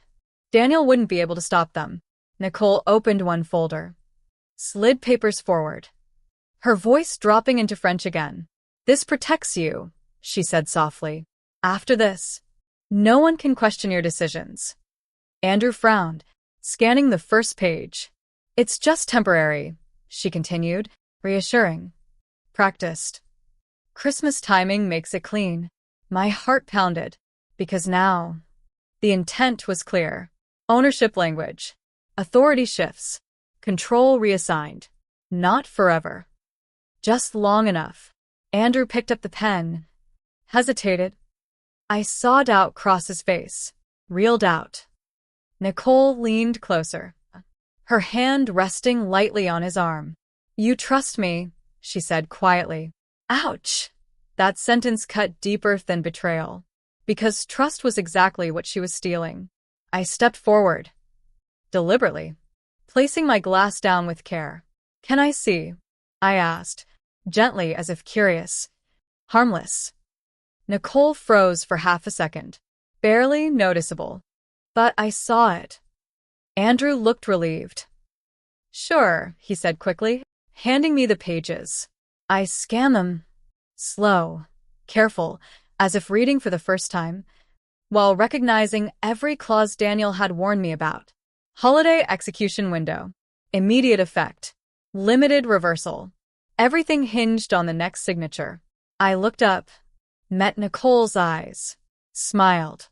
Daniel wouldn't be able to stop them. Nicole opened one folder, slid papers forward, her voice dropping into French again. "This protects you," she said softly. "After this, no one can question your decisions." Andrew frowned, scanning the first page. "It's just temporary," she continued, reassuring. "Practiced. Christmas timing makes it clean." My heart pounded, because now the intent was clear. Ownership language. Authority shifts. Control reassigned. Not forever. Just long enough. Andrew picked up the pen, hesitated. I saw doubt cross his face. Real doubt. Nicole leaned closer, her hand resting lightly on his arm. "You trust me," she said quietly. Ouch! That sentence cut deeper than betrayal, because trust was exactly what she was stealing. I stepped forward, deliberately, placing my glass down with care. "Can I see?" I asked, gently as if curious. Harmless. Nicole froze for half a second, barely noticeable. But I saw it. Andrew looked relieved. "Sure," he said quickly, handing me the pages. I scanned them, slow, careful, as if reading for the first time, while recognizing every clause Daniel had warned me about. Holiday execution window. Immediate effect. Limited reversal. Everything hinged on the next signature. I looked up, met Nicole's eyes, smiled.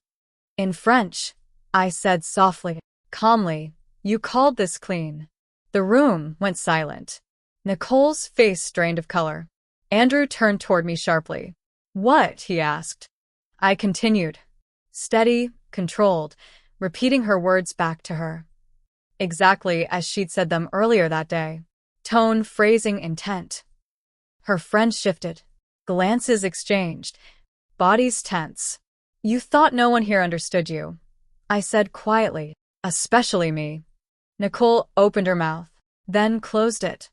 In French, I said softly, calmly, "You called this clean." The room went silent. Nicole's face drained of color. Andrew turned toward me sharply. "What?" he asked. I continued, steady, controlled, repeating her words back to her. Exactly as she'd said them earlier that day. Tone, phrasing, intent. Her friend shifted. Glances exchanged. Bodies tense. "You thought no one here understood you," I said quietly. "Especially me." Nicole opened her mouth, then closed it.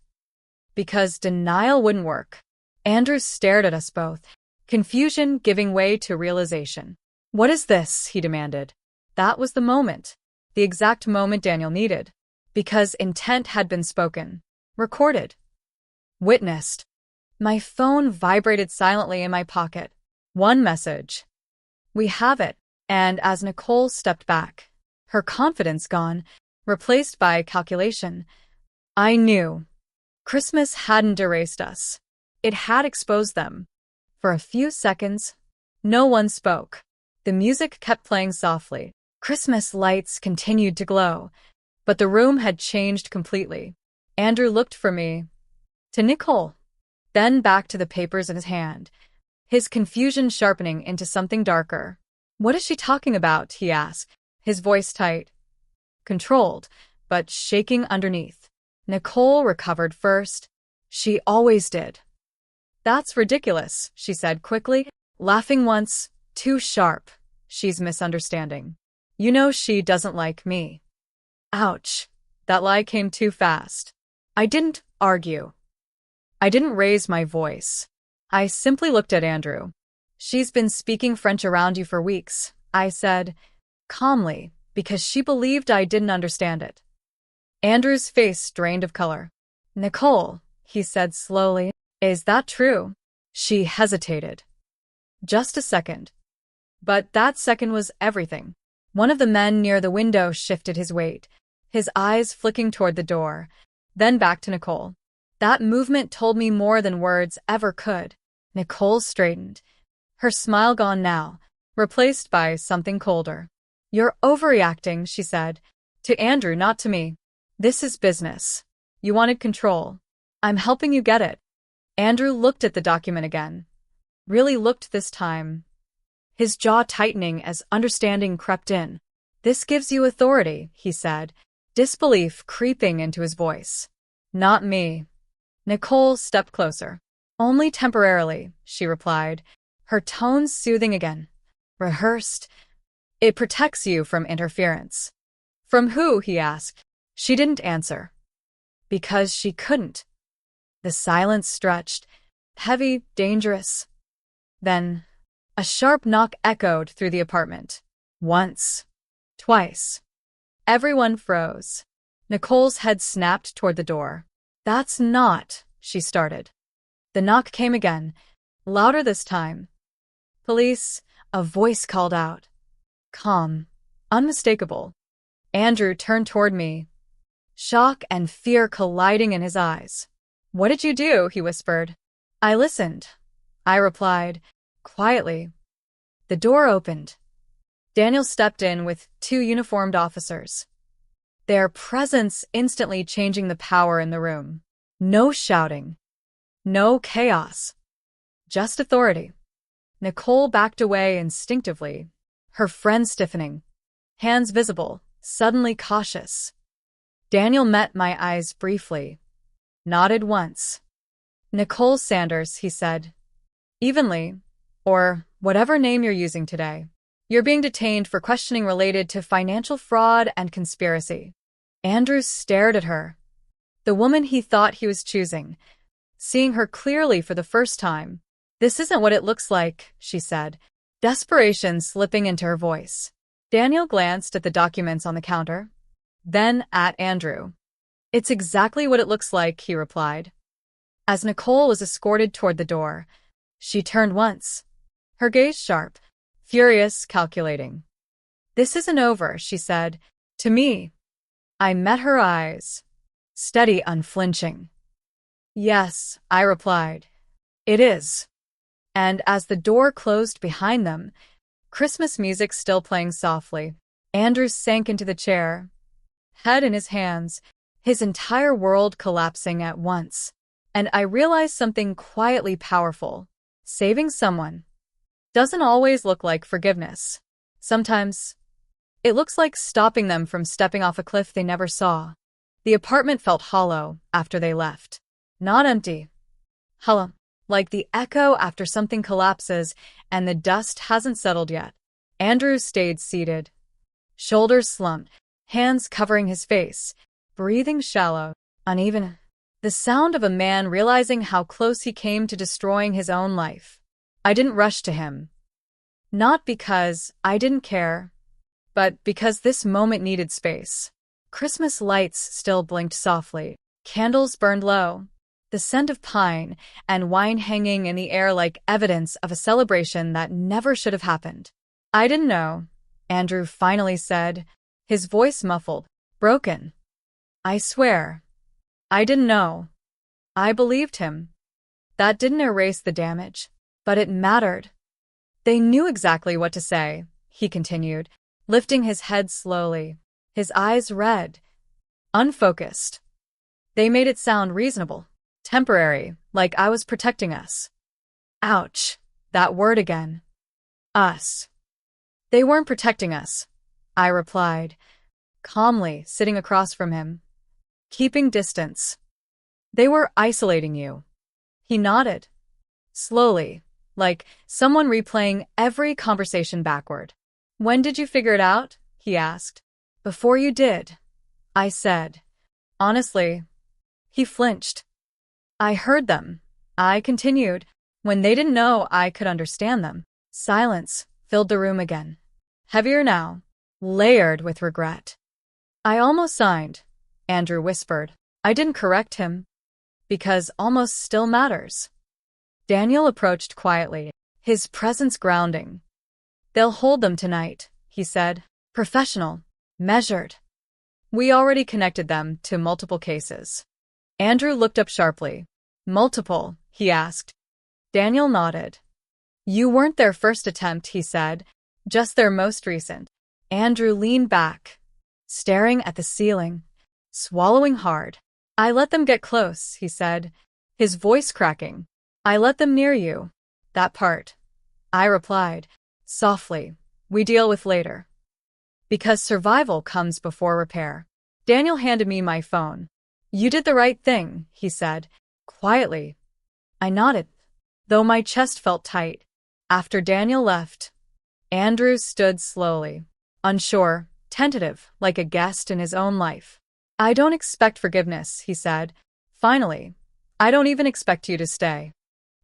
Because denial wouldn't work. Andrew stared at us both, confusion giving way to realization. "What is this?" he demanded. That was the moment. The exact moment Daniel needed. Because intent had been spoken, recorded, witnessed. My phone vibrated silently in my pocket. One message. "We have it." And as Nicole stepped back, her confidence gone, replaced by calculation, I knew. Christmas hadn't erased us. It had exposed them. For a few seconds, no one spoke. The music kept playing softly. Christmas lights continued to glow, but the room had changed completely. Andrew looked from me to Nicole, then back to the papers in his hand, his confusion sharpening into something darker. "What is she talking about?" he asked, his voice tight, controlled, but shaking underneath. Nicole recovered first. She always did. "That's ridiculous," she said quickly, laughing once, too sharp. "She's misunderstanding. You know she doesn't like me." Ouch. That lie came too fast. I didn't argue. I didn't raise my voice. I simply looked at Andrew. "She's been speaking French around you for weeks," I said, calmly, because she believed I didn't understand it. Andrew's face drained of color. "Nicole," he said slowly, "is that true?" She hesitated. Just a second. But that second was everything. One of the men near the window shifted his weight, his eyes flicking toward the door, then back to Nicole. That movement told me more than words ever could. Nicole straightened, her smile gone now, replaced by something colder. "You're overreacting," she said. "To Andrew, not to me. This is business. You wanted control. I'm helping you get it." Andrew looked at the document again. Really looked this time. His jaw tightening as understanding crept in. "This gives you authority," he said, disbelief creeping into his voice. "Not me." Nicole stepped closer. "Only temporarily," she replied, her tones soothing again. "Rehearsed. It protects you from interference." "From who?" he asked. She didn't answer. Because she couldn't. The silence stretched, heavy, dangerous. Then, a sharp knock echoed through the apartment. Once. Twice. Everyone froze. Nicole's head snapped toward the door. "That's not," she started. The knock came again, louder this time. "Police," a voice called out. Calm. Unmistakable. Andrew turned toward me, shock and fear colliding in his eyes. "What did you do?" he whispered. "I listened," I replied, quietly. The door opened. Daniel stepped in with 2 uniformed officers, their presence instantly changing the power in the room. No shouting. No chaos. Just authority. Nicole backed away instinctively, her friend stiffening, hands visible, suddenly cautious. Daniel met my eyes briefly, nodded once. "Nicole Sanders," he said, evenly, "or whatever name you're using today. You're being detained for questioning related to financial fraud and conspiracy." Andrew stared at her, the woman he thought he was choosing, seeing her clearly for the first time. "This isn't what it looks like," she said, desperation slipping into her voice. Daniel glanced at the documents on the counter, then at Andrew. "It's exactly what it looks like," he replied. As Nicole was escorted toward the door, she turned once, her gaze sharp, furious, calculating. "This isn't over," she said, to me. I met her eyes, steady, unflinching. "Yes," I replied. "It is." And as the door closed behind them, Christmas music still playing softly, Andrew sank into the chair, head in his hands, his entire world collapsing at once. And I realized something quietly powerful. Saving someone doesn't always look like forgiveness. Sometimes it looks like stopping them from stepping off a cliff they never saw. The apartment felt hollow after they left. Not empty. Hollow. Like the echo after something collapses and the dust hasn't settled yet. Andrew stayed seated, shoulders slumped, hands covering his face, breathing shallow, uneven. The sound of a man realizing how close he came to destroying his own life. I didn't rush to him. Not because I didn't care, but because this moment needed space. Christmas lights still blinked softly. Candles burned low. The scent of pine and wine hanging in the air like evidence of a celebration that never should have happened. I didn't know, Andrew finally said, his voice muffled, broken. I swear. I didn't know. I believed him. That didn't erase the damage, but it mattered. They knew exactly what to say, he continued, lifting his head slowly, his eyes red, unfocused. They made it sound reasonable, temporary, like I was protecting us. Ouch, that word again. Us. They weren't protecting us, I replied, calmly sitting across from him, keeping distance. They were isolating you. He nodded, slowly, like someone replaying every conversation backward. When did you figure it out? He asked. Before you did, I said. Honestly. He flinched. I heard them. I continued, when they didn't know I could understand them. Silence filled the room again. Heavier now, layered with regret. I almost signed, Andrew whispered. I didn't correct him. Because almost still matters. Daniel approached quietly, his presence grounding. They'll hold them tonight, he said. Professional. Measured. We already connected them to multiple cases. Andrew looked up sharply. Multiple, he asked. Daniel nodded. You weren't their first attempt, he said, just their most recent. Andrew leaned back, staring at the ceiling, swallowing hard. I let them get close, he said, his voice cracking. I let them near you. That part. I replied, softly, we deal with later. Because survival comes before repair. Daniel handed me my phone. You did the right thing, he said, quietly. I nodded, though my chest felt tight. After Daniel left, Andrew stood slowly, unsure, tentative, like a guest in his own life. I don't expect forgiveness, he said. Finally, I don't even expect you to stay.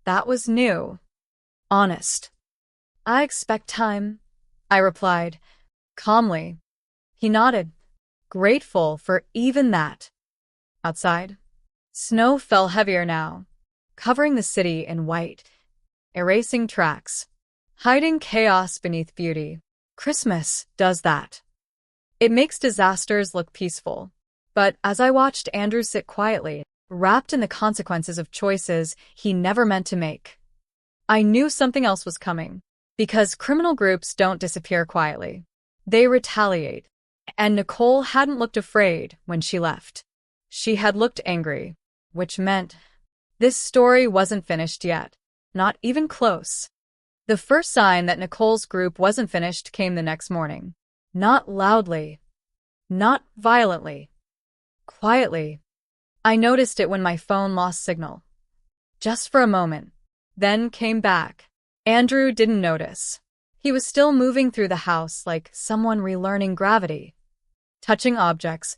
That was new. Honest. I expect time, I replied, calmly. He nodded, grateful for even that. Outside, snow fell heavier now, covering the city in white, erasing tracks, hiding chaos beneath beauty. Christmas does that. It makes disasters look peaceful. But as I watched Andrew sit quietly, wrapped in the consequences of choices he never meant to make, I knew something else was coming. Because criminal groups don't disappear quietly. They retaliate. And Nicole hadn't looked afraid when she left. She had looked angry, which meant this story wasn't finished yet. Not even close. The first sign that Nicole's group wasn't finished came the next morning. Not loudly. Not violently. Quietly. I noticed it when my phone lost signal. Just for a moment. Then came back. Andrew didn't notice. He was still moving through the house like someone relearning gravity. Touching objects.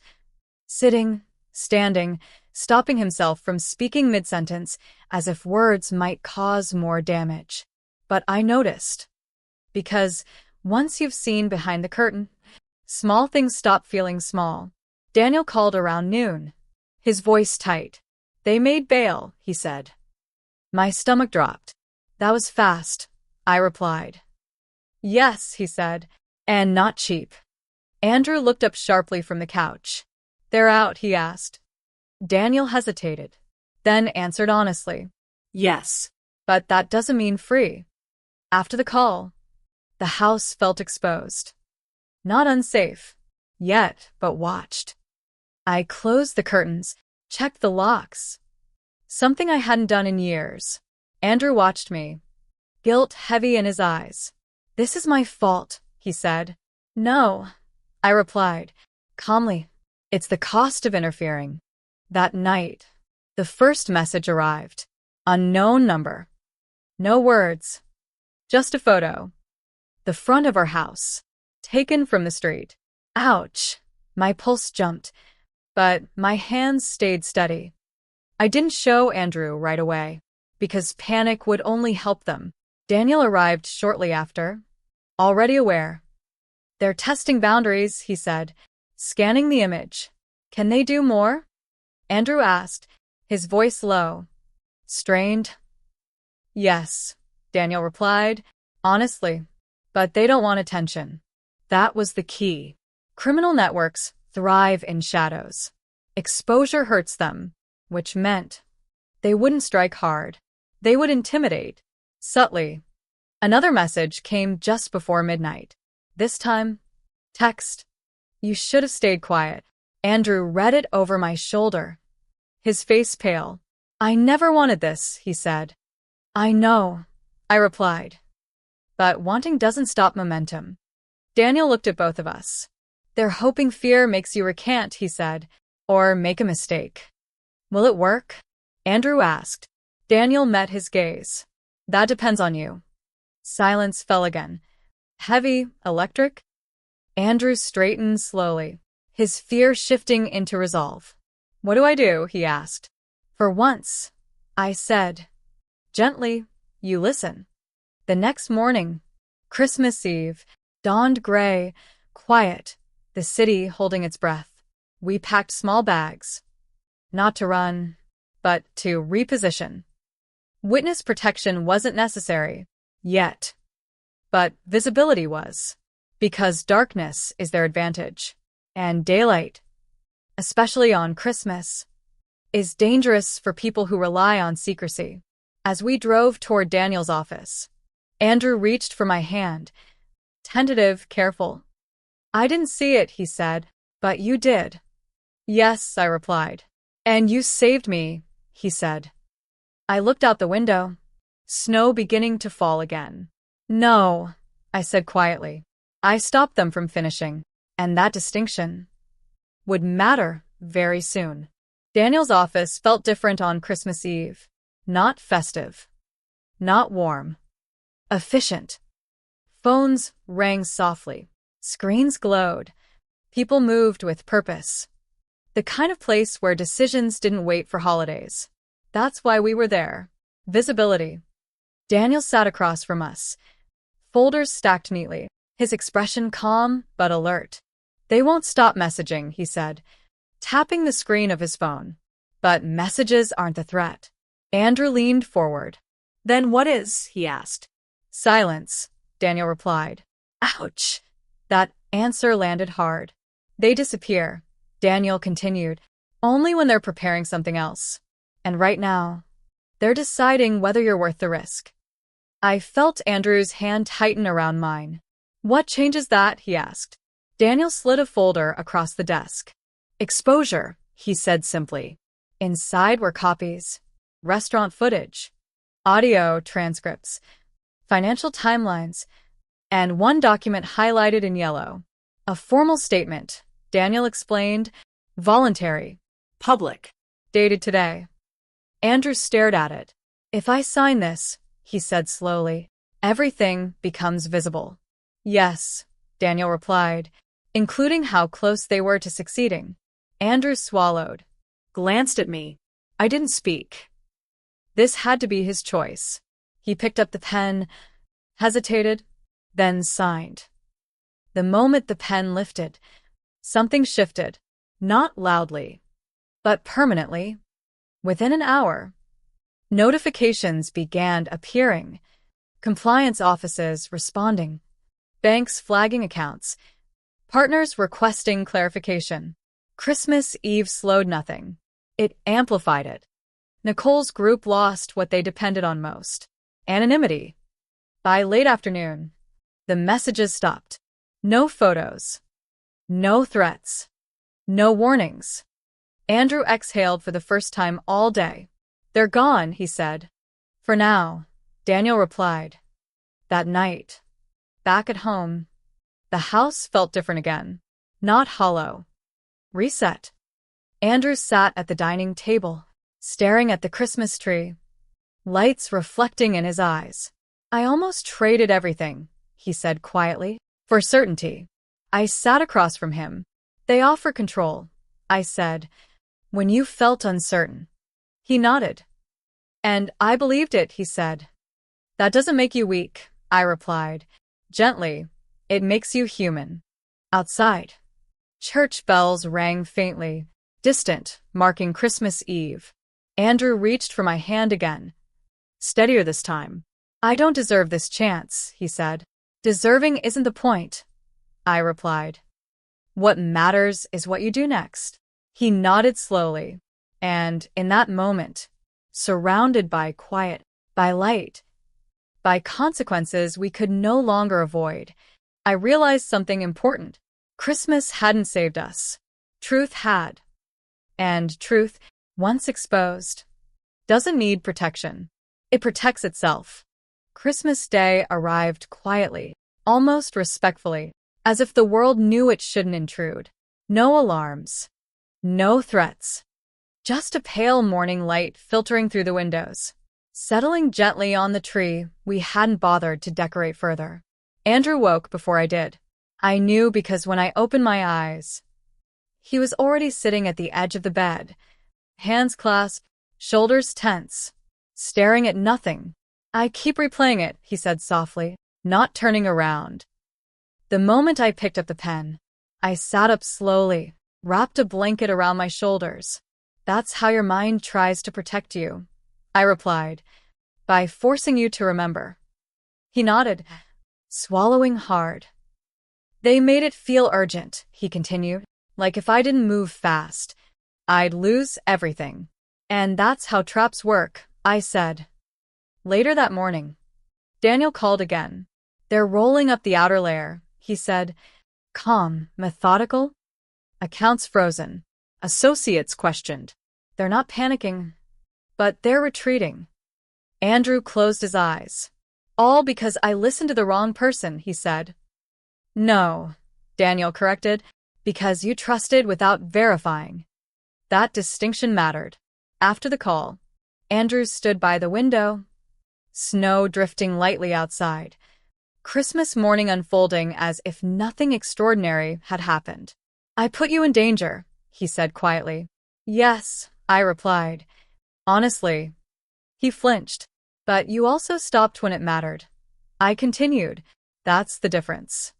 Sitting, standing, stopping himself from speaking mid-sentence as if words might cause more damage. But I noticed. Because once you've seen behind the curtain, small things stop feeling small. Daniel called around noon, his voice tight. They made bail, he said. My stomach dropped. That was fast, I replied. Yes, he said, and not cheap. Andrew looked up sharply from the couch. They're out, he asked. Daniel hesitated, then answered honestly. Yes. But that doesn't mean free. After the call, the house felt exposed. Not unsafe, yet, but watched. I closed the curtains, checked the locks. Something I hadn't done in years. Andrew watched me, guilt heavy in his eyes. This is my fault, he said. No, I replied, calmly. It's the cost of interfering. That night, the first message arrived. Unknown number. No words. Just a photo. The front of our house. Taken from the street. Ouch. My pulse jumped, but my hands stayed steady. I didn't show Andrew right away, because panic would only help them. Daniel arrived shortly after, already aware. They're testing boundaries, he said, scanning the image. Can they do more? Andrew asked, his voice low, strained. Yes, Daniel replied, honestly, but they don't want attention. That was the key. Criminal networks thrive in shadows. Exposure hurts them, which meant they wouldn't strike hard. They would intimidate, subtly. Another message came just before midnight. This time, text. You should have stayed quiet. Andrew read it over my shoulder, his face pale. I never wanted this, he said. I know, I replied. But wanting doesn't stop momentum. Daniel looked at both of us. They're hoping fear makes you recant, he said, or make a mistake. Will it work? Andrew asked. Daniel met his gaze. That depends on you. Silence fell again. Heavy, electric? Andrew straightened slowly, his fear shifting into resolve. What do I do? He asked. For once, I said. Gently, you listen. The next morning, Christmas Eve, dawned gray, quiet, the city holding its breath. We packed small bags. Not to run, but to reposition. Witness protection wasn't necessary, yet. But visibility was. Because darkness is their advantage. And daylight, especially on Christmas, is dangerous for people who rely on secrecy. As we drove toward Daniel's office, Andrew reached for my hand. Tentative, careful. I didn't see it, he said, but you did. Yes, I replied. And you saved me, he said. I looked out the window, snow beginning to fall again. No, I said quietly. I stopped them from finishing, and that distinction would matter very soon. Daniel's office felt different on Christmas Eve. Not festive. Not warm. Efficient. Phones rang softly. Screens glowed. People moved with purpose. The kind of place where decisions didn't wait for holidays. That's why we were there. Visibility. Daniel sat across from us. Folders stacked neatly. His expression calm but alert. They won't stop messaging, he said, tapping the screen of his phone. But messages aren't the threat. Andrew leaned forward. Then what is? He asked. Silence, Daniel replied. Ouch! That answer landed hard. They disappear, Daniel continued, only when they're preparing something else. And right now, they're deciding whether you're worth the risk. I felt Andrew's hand tighten around mine. What changes that? He asked. Daniel slid a folder across the desk. Exposure, he said simply. Inside were copies, restaurant footage, audio transcripts, financial timelines, and one document highlighted in yellow. A formal statement, Daniel explained, voluntary, public, dated today. Andrew stared at it. If I sign this, he said slowly, everything becomes visible. Yes, Daniel replied, including how close they were to succeeding. Andrew swallowed, glanced at me. I didn't speak. This had to be his choice. He picked up the pen, hesitated, then signed. The moment the pen lifted, something shifted, not loudly, but permanently. Within an hour, notifications began appearing, compliance offices responding, banks flagging accounts, partners requesting clarification. Christmas Eve slowed nothing. It amplified it. Nicole's group lost what they depended on most, anonymity. By late afternoon, the messages stopped. No photos. No threats. No warnings. Andrew exhaled for the first time all day. They're gone, he said. For now, Daniel replied. That night, back at home, the house felt different again. Not hollow. Reset. Andrew sat at the dining table, staring at the Christmas tree, lights reflecting in his eyes. I almost traded everything, he said quietly, for certainty. I sat across from him. They offer control, I said, when you felt uncertain. He nodded. And I believed it, he said. That doesn't make you weak, I replied. Gently, it makes you human. Outside, church bells rang faintly, distant, marking Christmas Eve. Andrew reached for my hand again. Steadier this time. I don't deserve this chance, he said. Deserving isn't the point, I replied. What matters is what you do next. He nodded slowly, and in that moment, surrounded by quiet, by light, by consequences we could no longer avoid, I realized something important. Christmas hadn't saved us. Truth had. And truth, once exposed, doesn't need protection. It protects itself. Christmas Day arrived quietly, almost respectfully, as if the world knew it shouldn't intrude. No alarms. No threats. Just a pale morning light filtering through the windows. Settling gently on the tree, we hadn't bothered to decorate further. Andrew woke before I did. I knew because when I opened my eyes, he was already sitting at the edge of the bed, hands clasped, shoulders tense, staring at nothing. I keep replaying it, he said softly, not turning around. The moment I picked up the pen, I sat up slowly, wrapped a blanket around my shoulders. That's how your mind tries to protect you, I replied, by forcing you to remember. He nodded, swallowing hard. They made it feel urgent, he continued, like if I didn't move fast, I'd lose everything. And that's how traps work, I said. Later that morning, Daniel called again. They're rolling up the outer layer, he said, calm, methodical. Accounts frozen. Associates questioned. They're not panicking, but they're retreating. Andrew closed his eyes. All because I listened to the wrong person, he said. No, Daniel corrected, because you trusted without verifying. That distinction mattered. After the call, Andrew stood by the window, snow drifting lightly outside, Christmas morning unfolding as if nothing extraordinary had happened. I put you in danger, he said quietly. Yes, I replied. Honestly. He flinched. But you also stopped when it mattered. I continued. That's the difference.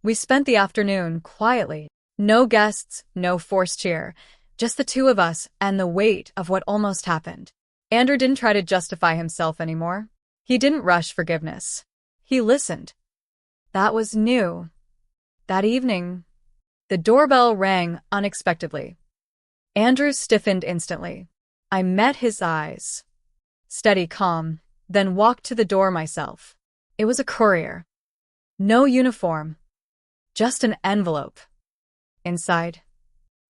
We spent the afternoon quietly. No guests, no forced cheer. Just the two of us and the weight of what almost happened. Andrew didn't try to justify himself anymore. He didn't rush forgiveness. He listened. That was new. That evening, the doorbell rang unexpectedly. Andrew stiffened instantly. I met his eyes. Steady, calm, then walked to the door myself. It was a courier. No uniform. Just an envelope. Inside,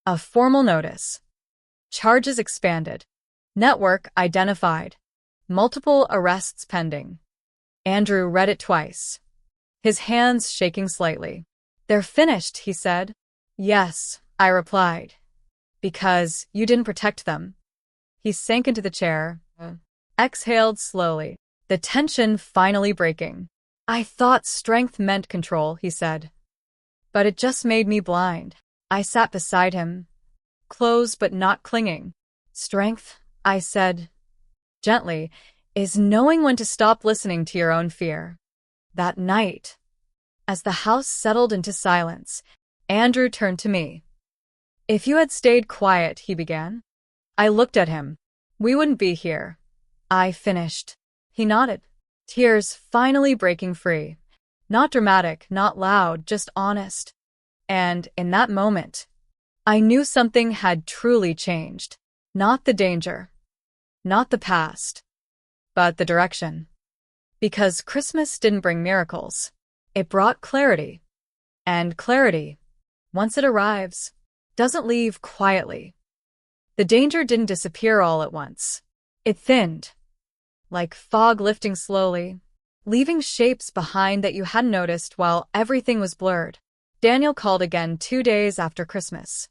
a formal notice. Charges expanded. Network identified. Multiple arrests pending. Andrew read it twice, his hands shaking slightly. They're finished, he said. Yes, I replied. Because you didn't protect them. He sank into the chair, exhaled slowly, the tension finally breaking. I thought strength meant control, he said. But it just made me blind. I sat beside him, close but not clinging. Strength, I said, gently, is knowing when to stop listening to your own fear. That night, as the house settled into silence, Andrew turned to me. If you had stayed quiet, he began. I looked at him. We wouldn't be here. I finished. He nodded, tears finally breaking free. Not dramatic, not loud, just honest. And in that moment, I knew something had truly changed. Not the danger, not the past, but the direction. Because Christmas didn't bring miracles. It brought clarity. And clarity, once it arrives, doesn't leave quietly. The danger didn't disappear all at once. It thinned, like fog lifting slowly, leaving shapes behind that you hadn't noticed while everything was blurred. Daniel called again 2 days after Christmas.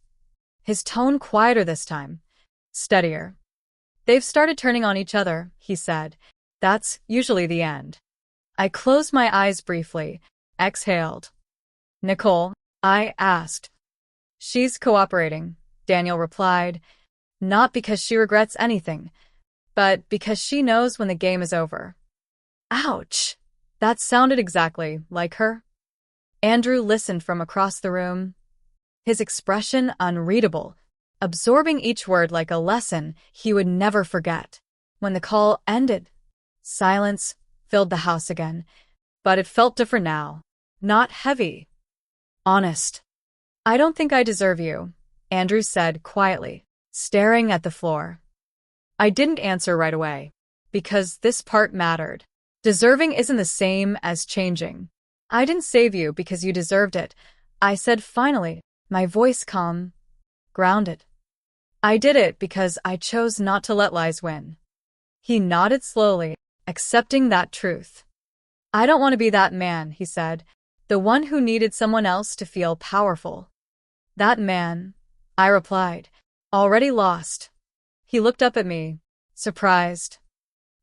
His tone quieter this time, steadier. They've started turning on each other, he said. That's usually the end. I closed my eyes briefly, exhaled. Nicole, I asked. She's cooperating, Daniel replied. Not because she regrets anything, but because she knows when the game is over. Ouch! That sounded exactly like her. Andrew listened from across the room, his expression unreadable, absorbing each word like a lesson he would never forget. When the call ended, silence filled the house again, but it felt different now. Not heavy. Honest. "I don't think I deserve you," Andrew said quietly, staring at the floor. I didn't answer right away, because this part mattered. Deserving isn't the same as changing. "I didn't save you because you deserved it," I said finally, my voice calm, grounded. "I did it because I chose not to let lies win." He nodded slowly, accepting that truth. "I don't want to be that man," he said, "the one who needed someone else to feel powerful." "That man," I replied, already lost. He looked up at me, surprised.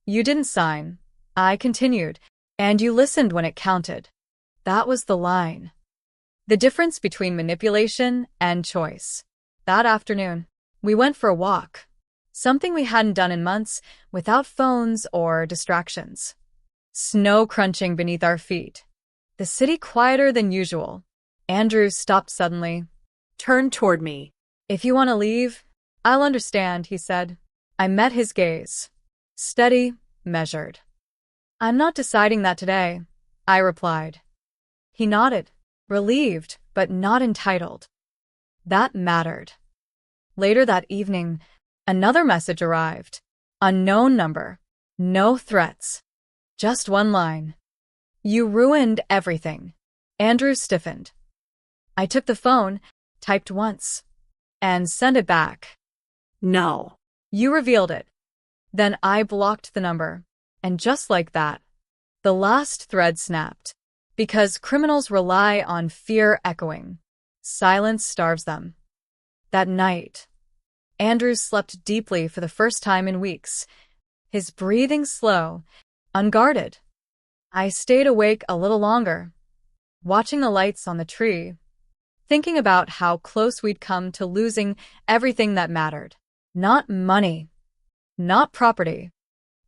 "You didn't sign," I continued, "and you listened when it counted." That was the line. The difference between manipulation and choice. That afternoon, we went for a walk. Something we hadn't done in months, without phones or distractions. Snow crunching beneath our feet. The city quieter than usual. Andrew stopped suddenly, Turned toward me. "If you want to leave, I'll understand," he said. I met his gaze. Steady, measured. "I'm not deciding that today," I replied. He nodded, relieved but not entitled. That mattered. Later that evening, another message arrived. Unknown number. No threats. Just one line. "You ruined everything." Andrew stiffened. I took the phone, typed once, and sent it back. No. "You revealed it." Then I blocked the number. And just like that, the last thread snapped. Because criminals rely on fear echoing. Silence starves them. That night, Andrew slept deeply for the first time in weeks, his breathing slow, unguarded. I stayed awake a little longer, watching the lights on the tree, thinking about how close we'd come to losing everything that mattered. Not money, not property,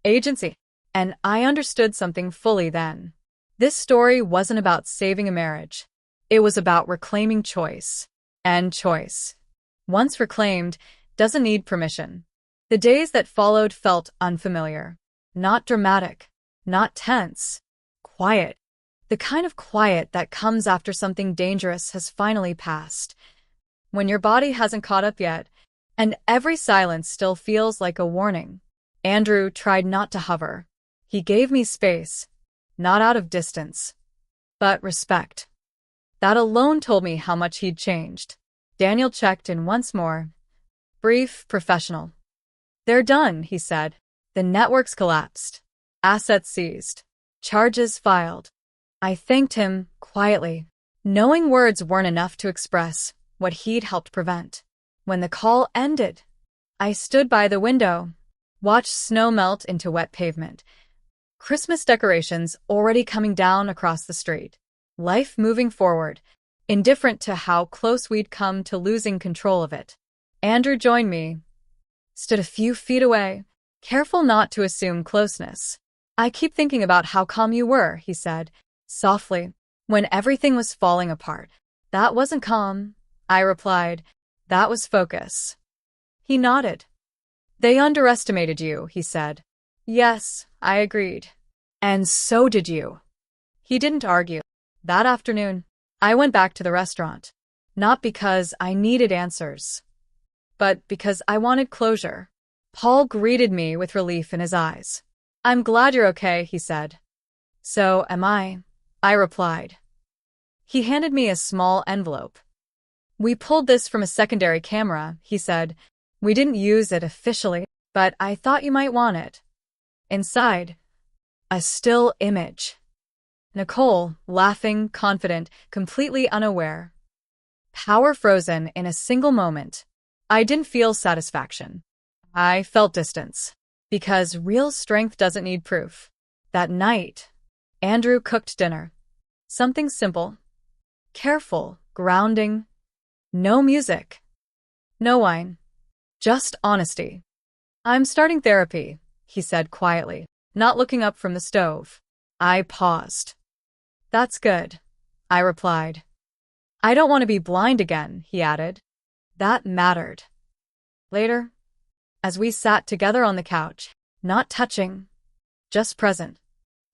agency. And I understood something fully then. This story wasn't about saving a marriage. It was about reclaiming choice. And choice, once reclaimed, doesn't need permission. The days that followed felt unfamiliar. Not dramatic, not tense. Quiet. The kind of quiet that comes after something dangerous has finally passed. When your body hasn't caught up yet, and every silence still feels like a warning. Andrew tried not to hover. He gave me space, not out of distance, but respect. That alone told me how much he'd changed. Daniel checked in once more. Brief, professional. "They're done," he said. "The network's collapsed. Assets seized. Charges filed." I thanked him, quietly, knowing words weren't enough to express what he'd helped prevent. When the call ended, I stood by the window, watched snow melt into wet pavement. Christmas decorations already coming down across the street. Life moving forward, indifferent to how close we'd come to losing control of it. Andrew joined me, stood a few feet away, careful not to assume closeness. "I keep thinking about how calm you were," he said, softly, "when everything was falling apart." "That wasn't calm," I replied. "That was focus." He nodded. "They underestimated you," he said. "Yes," I agreed. "And so did you." He didn't argue. That afternoon, I went back to the restaurant. Not because I needed answers, but because I wanted closure. Paul greeted me with relief in his eyes. "I'm glad you're okay," he said. "So am I replied. He handed me a small envelope. "We pulled this from a secondary camera," he said. "We didn't use it officially, but I thought you might want it." Inside, a still image. Nicole, laughing, confident, completely unaware. Power frozen in a single moment. I didn't feel satisfaction. I felt distance. Because real strength doesn't need proof. That night, Andrew cooked dinner. Something simple. Careful, grounding. No music. No wine. Just honesty. "I'm starting therapy," he said quietly, not looking up from the stove. I paused. That's good, I replied. I don't want to be blind again, he added. That mattered. Later, as we sat together on the couch, not touching, just present,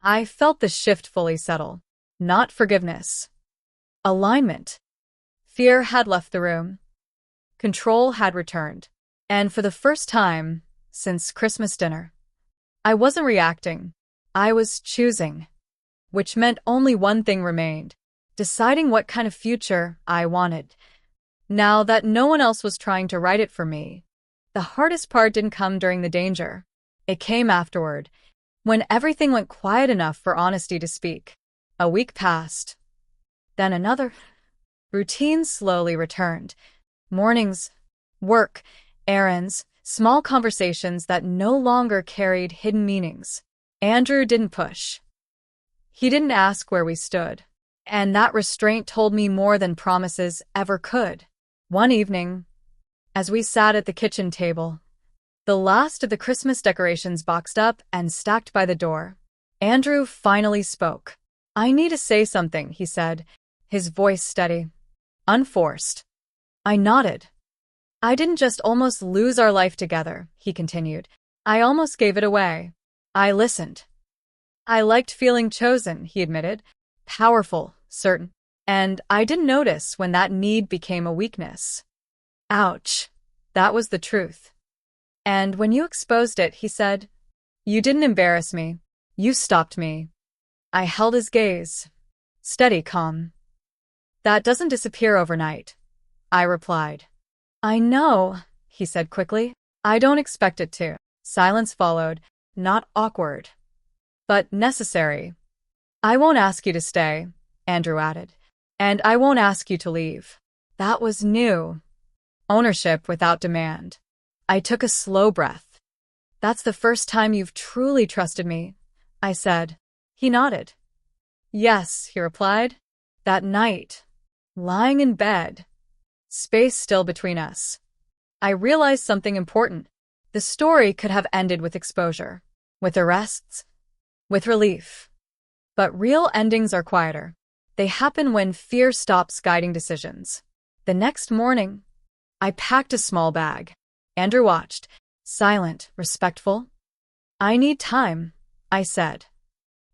I felt the shift fully settle. Not forgiveness. Alignment. Fear had left the room. Control had returned. And for the first time since Christmas dinner, I wasn't reacting. I was choosing. Which meant only one thing remained: deciding what kind of future I wanted. Now that no one else was trying to write it for me, the hardest part didn't come during the danger. It came afterward, when everything went quiet enough for honesty to speak. A week passed. Then another. Routine slowly returned. Mornings, work, errands, small conversations that no longer carried hidden meanings. Andrew didn't push. He didn't ask where we stood. And that restraint told me more than promises ever could. One evening, as we sat at the kitchen table, the last of the Christmas decorations boxed up and stacked by the door, Andrew finally spoke. I need to say something, he said, his voice steady, unforced. I nodded. I didn't just almost lose our life together, he continued. I almost gave it away. I listened. I liked feeling chosen, he admitted. Powerful, certain. And I didn't notice when that need became a weakness. Ouch. That was the truth. And when you exposed it, he said, you didn't embarrass me. You stopped me. I held his gaze. Steady, calm. That doesn't disappear overnight, I replied. I know, he said quickly. I don't expect it to. Silence followed, not awkward, but necessary. I won't ask you to stay, Andrew added, and I won't ask you to leave. That was new. Ownership without demand. I took a slow breath. That's the first time you've truly trusted me, I said. He nodded. Yes, he replied. That night, lying in bed, space still between us, I realized something important. The story could have ended with exposure, with arrests, with relief. But real endings are quieter. They happen when fear stops guiding decisions. The next morning, I packed a small bag. Andrew watched, silent, respectful. I need time, I said.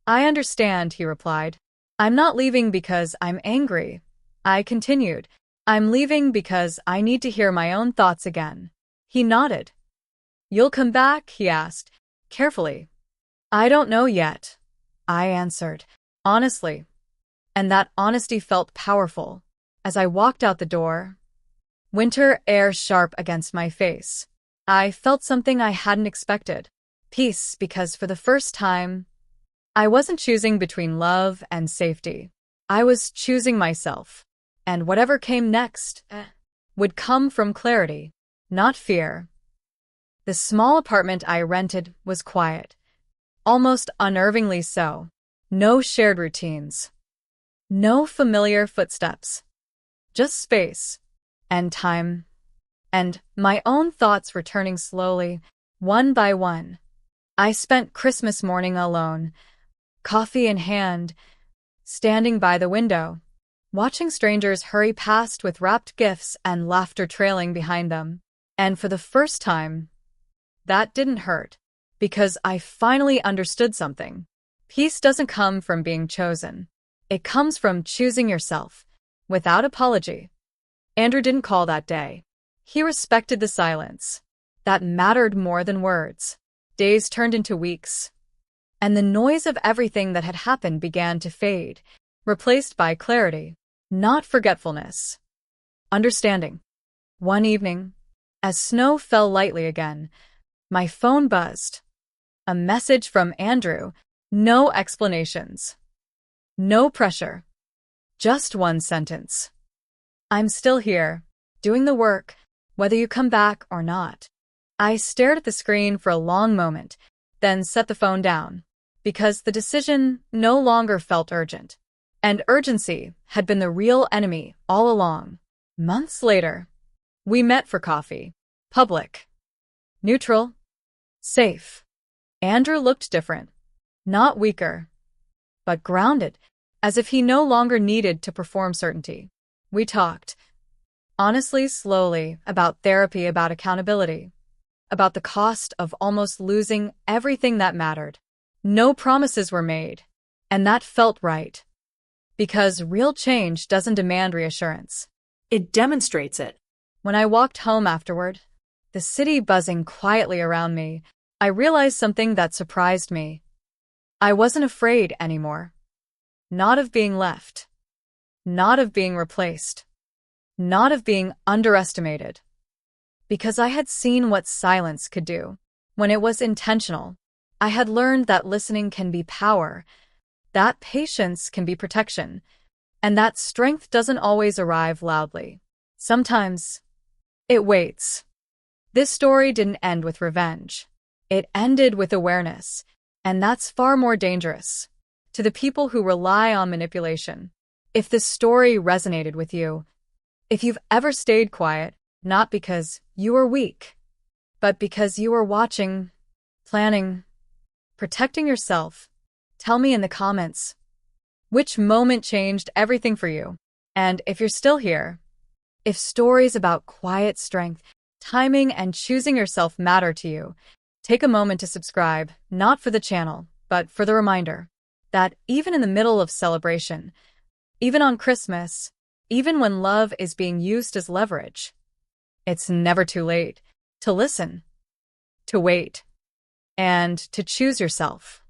I understand, he replied. I'm not leaving because I'm angry. I continued. I'm leaving because I need to hear my own thoughts again. He nodded. You'll come back? He asked, carefully. I don't know yet, I answered, honestly. And that honesty felt powerful. As I walked out the door, winter air sharp against my face, I felt something I hadn't expected. Peace, because for the first time, I wasn't choosing between love and safety. I was choosing myself. And whatever came next would come from clarity, not fear. The small apartment I rented was quiet, almost unnervingly so. No shared routines. No familiar footsteps. Just space. And time. And my own thoughts returning slowly, one by one. I spent Christmas morning alone, coffee in hand, standing by the window, watching strangers hurry past with wrapped gifts and laughter trailing behind them. And for the first time, that didn't hurt, because I finally understood something. Peace doesn't come from being chosen. It comes from choosing yourself, without apology. Andrew didn't call that day. He respected the silence. That mattered more than words. Days turned into weeks, and the noise of everything that had happened began to fade, replaced by clarity, not forgetfulness. Understanding. One evening, as snow fell lightly again, my phone buzzed. A message from Andrew. No explanations. No pressure. Just one sentence. I'm still here, doing the work, whether you come back or not. I stared at the screen for a long moment, then set the phone down, because the decision no longer felt urgent. And urgency had been the real enemy all along. Months later, we met for coffee. Public. Neutral. Safe. Andrew looked different. Not weaker, but grounded, as if he no longer needed to perform certainty. We talked, honestly, slowly, about therapy, about accountability, about the cost of almost losing everything that mattered. No promises were made, and that felt right. Because real change doesn't demand reassurance. It demonstrates it. When I walked home afterward, the city buzzing quietly around me, I realized something that surprised me. I wasn't afraid anymore. Not of being left. Not of being replaced. Not of being underestimated. Because I had seen what silence could do. When it was intentional, I had learned that listening can be power, that patience can be protection, and that strength doesn't always arrive loudly. Sometimes, it waits. This story didn't end with revenge. It ended with awareness, and that's far more dangerous. To the people who rely on manipulation, if this story resonated with you, if you've ever stayed quiet, not because you were weak, but because you were watching, planning, protecting yourself, tell me in the comments which moment changed everything for you. And if you're still here, if stories about quiet strength, timing, and choosing yourself matter to you, take a moment to subscribe, not for the channel, but for the reminder that even in the middle of celebration, even on Christmas, even when love is being used as leverage, it's never too late to listen, to wait, and to choose yourself.